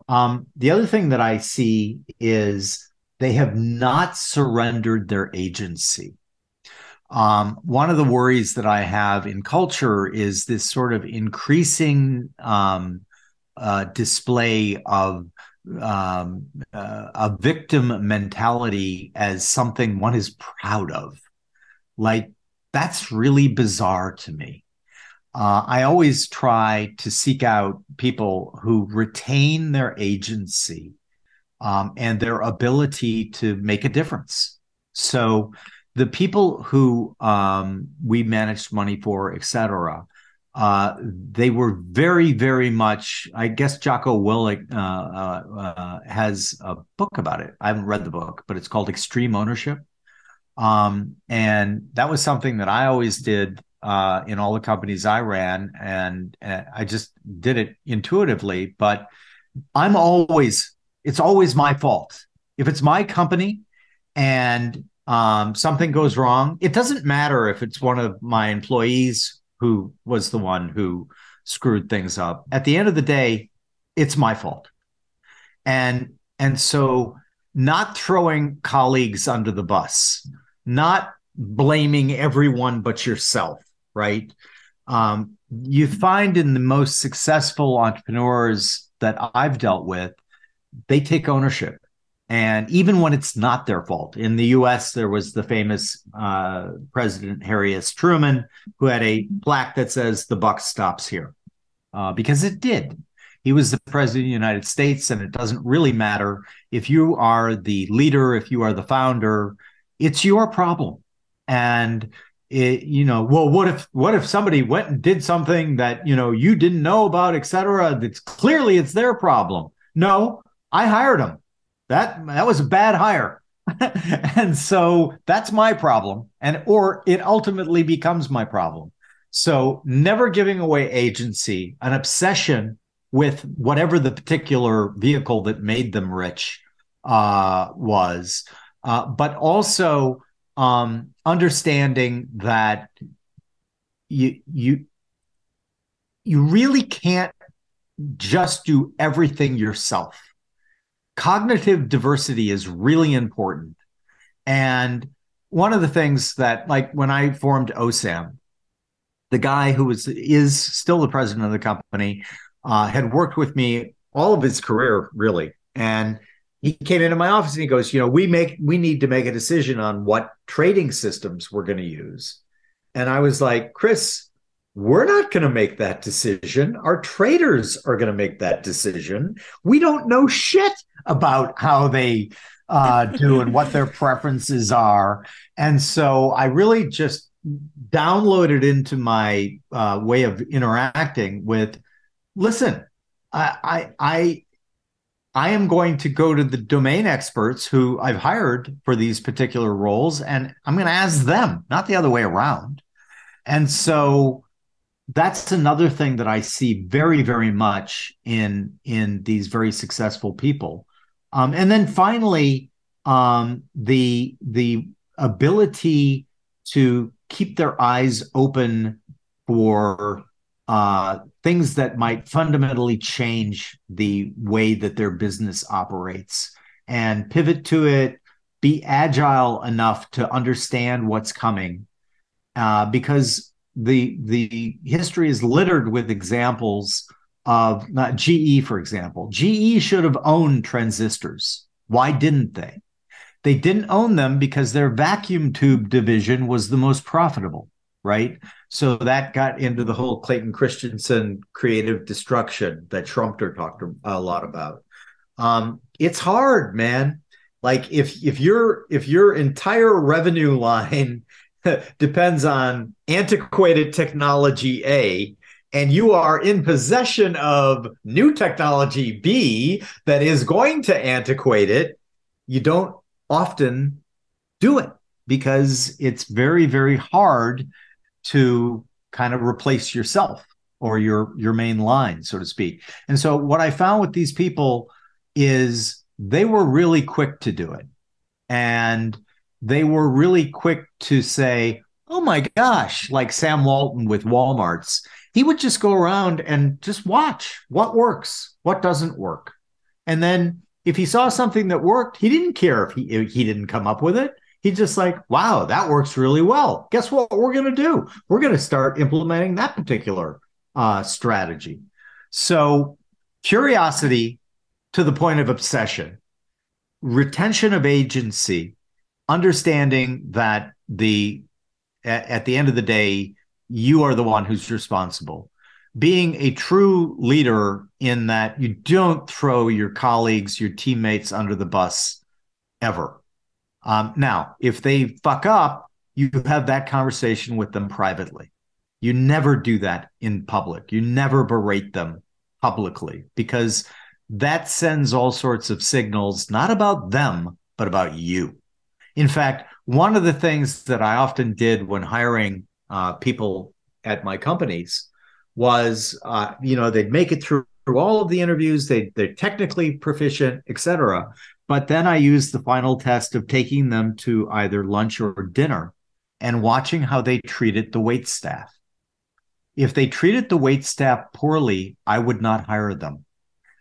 The other thing that I see is they have not surrendered their agency. One of the worries that I have in culture is this sort of increasing display of a victim mentality as something one is proud of. Like, that's really bizarre to me. I always try to seek out people who retain their agency and their ability to make a difference. So the people who we managed money for, et cetera, they were very, very much, I guess Jocko Willink has a book about it. I haven't read the book, but it's called Extreme Ownership. And that was something that I always did in all the companies I ran, and I just did it intuitively. But it's always my fault. If it's my company and something goes wrong, it doesn't matter if it's one of my employees who was the one who screwed things up. At the end of the day, it's my fault. And so not throwing colleagues under the bus, not blaming everyone but yourself, right? You find in the most successful entrepreneurs that I've dealt with, they take ownership. And even when it's not their fault. In the US, there was the famous President Harry S. Truman, who had a plaque that says, "The buck stops here," because it did. He was the president of the United States, and it doesn't really matter if you are the leader, if you are the founder, it's your problem. And well, what if somebody went and did something that you didn't know about, et cetera? It's clearly it's their problem. No, I hired them. That was a bad hire. And so that's my problem. Or it ultimately becomes my problem. So never giving away agency, an obsession with whatever the particular vehicle that made them rich was, but also understanding that you really can't just do everything yourself. Cognitive diversity is really important. And one of the things that, like when I formed OSAM, the guy who is still the president of the company had worked with me all of his career, really. And he came into my office and he goes, we need to make a decision on what trading systems we're going to use. And I was like, Chris, we're not going to make that decision. Our traders are going to make that decision. We don't know shit about how they do and what their preferences are. And so I really just downloaded into my way of interacting with, listen, I am going to go to the domain experts who I've hired for these particular roles, and I'm going to ask them, not the other way around. And so that's another thing that I see very, very much in these very successful people. And then finally, the ability to keep their eyes open for things that might fundamentally change the way that their business operates, and pivot to it, be agile enough to understand what's coming, because the history is littered with examples of GE, for example. GE should have owned transistors. Why didn't they? They didn't own them because their vacuum tube division was the most profitable, right? So that got into the whole Clayton Christensen creative destruction that Schumpeter talked a lot about. It's hard, man. Like if your entire revenue line depends on antiquated technology A, and you are in possession of new technology B that is going to antiquate it, you don't often do it because it's very, very hard to kind of replace yourself or your main line, so to speak. And so what I found with these people is they were really quick to do it. And they were really quick to say, oh my gosh, like Sam Walton with Walmart's, he would just go around and just watch what works, what doesn't work. And then if he saw something that worked, he didn't care if he didn't come up with it. He's just like, wow, that works really well. Guess what we're going to do? We're going to start implementing that particular strategy. So curiosity to the point of obsession, retention of agency, understanding that at the end of the day, you are the one who's responsible. Being a true leader in that you don't throw your colleagues, your teammates under the bus ever. Now, if they fuck up, you have that conversation with them privately. You never do that in public. You never berate them publicly, because that sends all sorts of signals, not about them, but about you. In fact, one of the things that I often did when hiring people at my companies was, they'd make it through all of the interviews, they're technically proficient, etc. But then I used the final test of taking them to either lunch or dinner and watching how they treated the wait staff. If they treated the wait staff poorly, I would not hire them,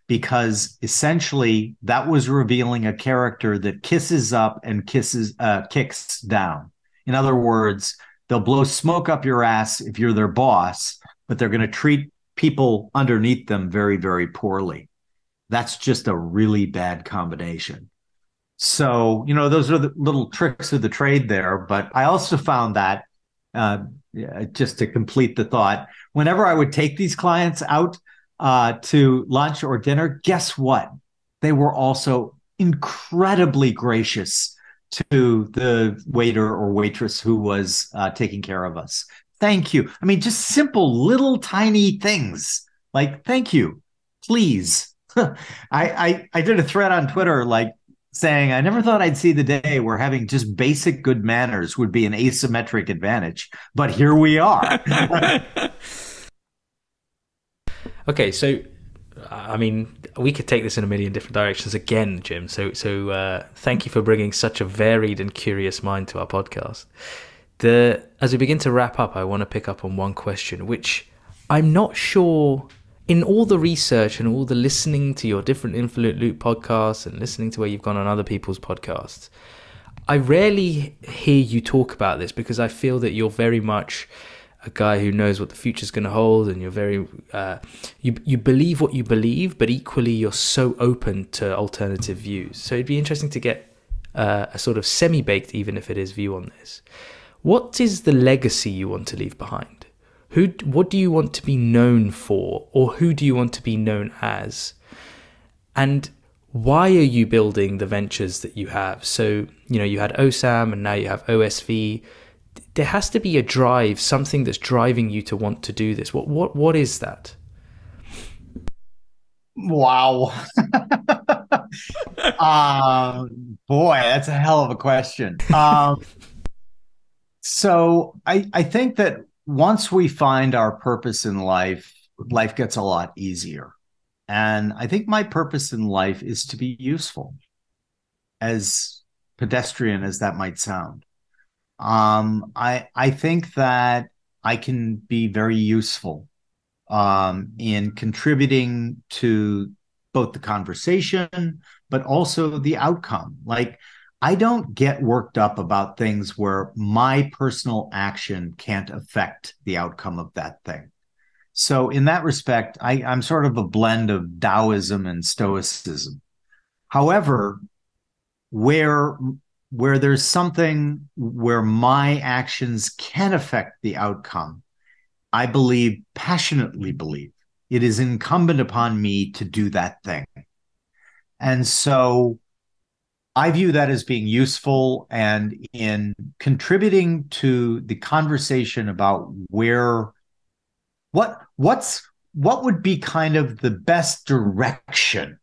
because essentially that was revealing a character that kisses up and kicks down. In other words, they'll blow smoke up your ass if you're their boss, but they're going to treat people underneath them very, very poorly. That's just a really bad combination. So, those are the little tricks of the trade there. But I also found that, just to complete the thought, whenever I would take these clients out to lunch or dinner, guess what? They were also incredibly gracious to the waiter or waitress who was taking care of us. Thank you. I mean, just simple little tiny things like, thank you, please. I did a thread on Twitter saying, I never thought I'd see the day where having just basic good manners would be an asymmetric advantage, but here we are. Okay, so I mean, we could take this in a million different directions again, Jim. So thank you for bringing such a varied and curious mind to our podcast. As we begin to wrap up, I want to pick up on one question, which I'm not sure in all the research and all the listening to your different Infinite Loop podcasts and listening to where you've gone on other people's podcasts, I rarely hear you talk about this, because I feel that you're very much a guy who knows what the future's going to hold, and you're very you believe what you believe, but equally you're so open to alternative views. So it'd be interesting to get a sort of semi-baked, even if it is, view on this. What is the legacy you want to leave behind? What do you want to be known for, or who do you want to be known as? And why are you building the ventures that you have? So, you had OSAM and now you have OSV. There has to be a drive, something that's driving you to want to do this. What is that? Wow. Boy, that's a hell of a question. So I think that once we find our purpose in life, life gets a lot easier. And I think my purpose in life is to be useful, as pedestrian as that might sound. I think that I can be very useful in contributing to both the conversation, but also the outcome. Like, I don't get worked up about things where my personal action can't affect the outcome of that thing. So in that respect, I'm sort of a blend of Taoism and Stoicism. However, where there's something where my actions can affect the outcome, I passionately believe, it is incumbent upon me to do that thing. And so I view that as being useful, and in contributing to the conversation about what would be kind of the best direction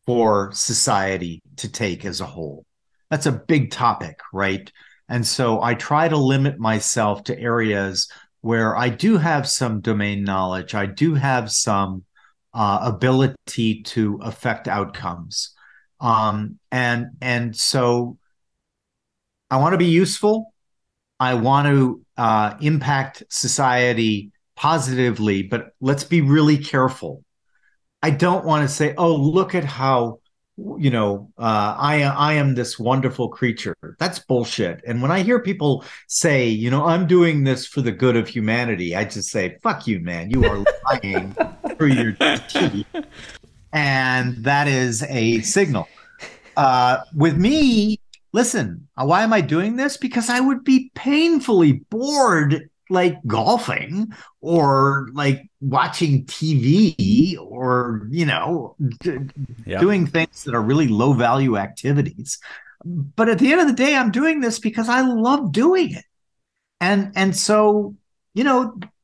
for society to take as a whole. That's a big topic, right? And so I try to limit myself to areas where I do have some domain knowledge, I do have some ability to affect outcomes. And so I want to be useful. I want to impact society positively, but let's be really careful. I don't want to say, oh, look at how, I am this wonderful creature. That's bullshit. And when I hear people say, I'm doing this for the good of humanity, I just say, fuck you, man. You are lying through your teeth. And that is a signal. With me, listen, why am I doing this? Because I would be painfully bored, like golfing or like watching TV or, doing things that are really low value activities. But at the end of the day, I'm doing this because I love doing it. And so,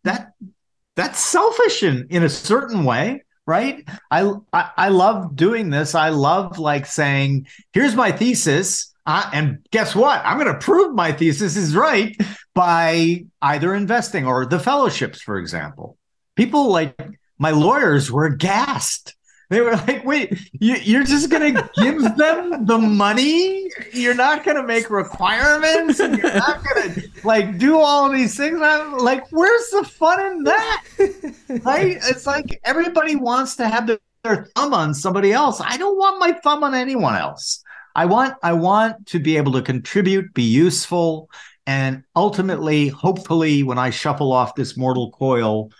that's selfish in a certain way. Right. I love doing this. I love like saying, here's my thesis. And guess what? I'm going to prove my thesis is right by either investing or the fellowships, for example. People like my lawyers were aghast. They were like, wait, you're just going to give them the money? You're not going to make requirements? And you're not going to like do all of these things? I'm like, where's the fun in that? Right? It's like everybody wants to have their thumb on somebody else. I don't want my thumb on anyone else. I want to be able to contribute, be useful, and ultimately, hopefully, when I shuffle off this mortal coil,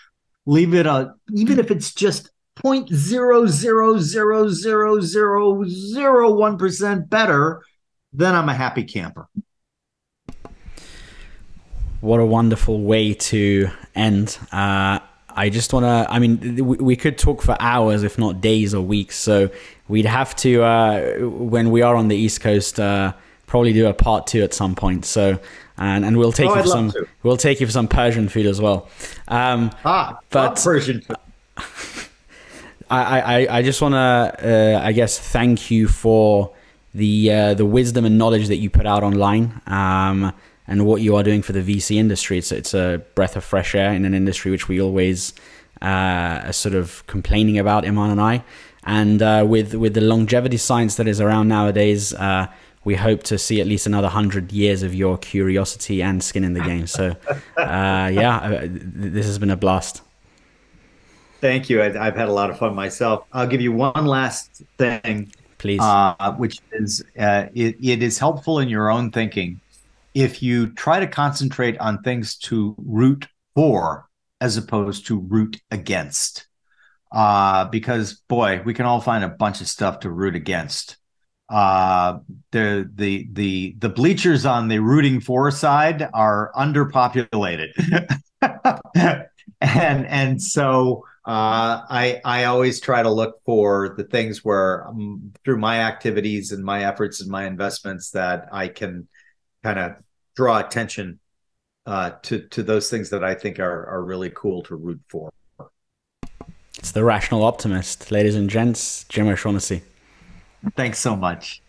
leave it even if it's just 0.0000001% better, then I'm a happy camper. What a wonderful way to end. I just want to, we could talk for hours, if not days or weeks. So we'd have to, when we are on the East Coast, probably do a part 2 at some point. So, and we'll take we'll take you for some Persian food as well. But Persian food. I just want to, I guess, thank you for the wisdom and knowledge that you put out online, and what you are doing for the VC industry. It's a breath of fresh air in an industry which we always are sort of complaining about, Iman and I. And with the longevity science that is around nowadays, we hope to see at least another 100 years of your curiosity and skin in the game. So, this has been a blast. Thank you. I've had a lot of fun myself. I'll give you one last thing, Please. which is it is helpful in your own thinking if you try to concentrate on things to root for as opposed to root against. Because boy, we can all find a bunch of stuff to root against. Uh, the bleachers on the rooting for side are underpopulated, and so I always try to look for the things where through my activities and my efforts and my investments that I can kind of draw attention to those things that I think are really cool to root for. It's the rational optimist, ladies and gents, Jim O'Shaughnessy. Thanks so much.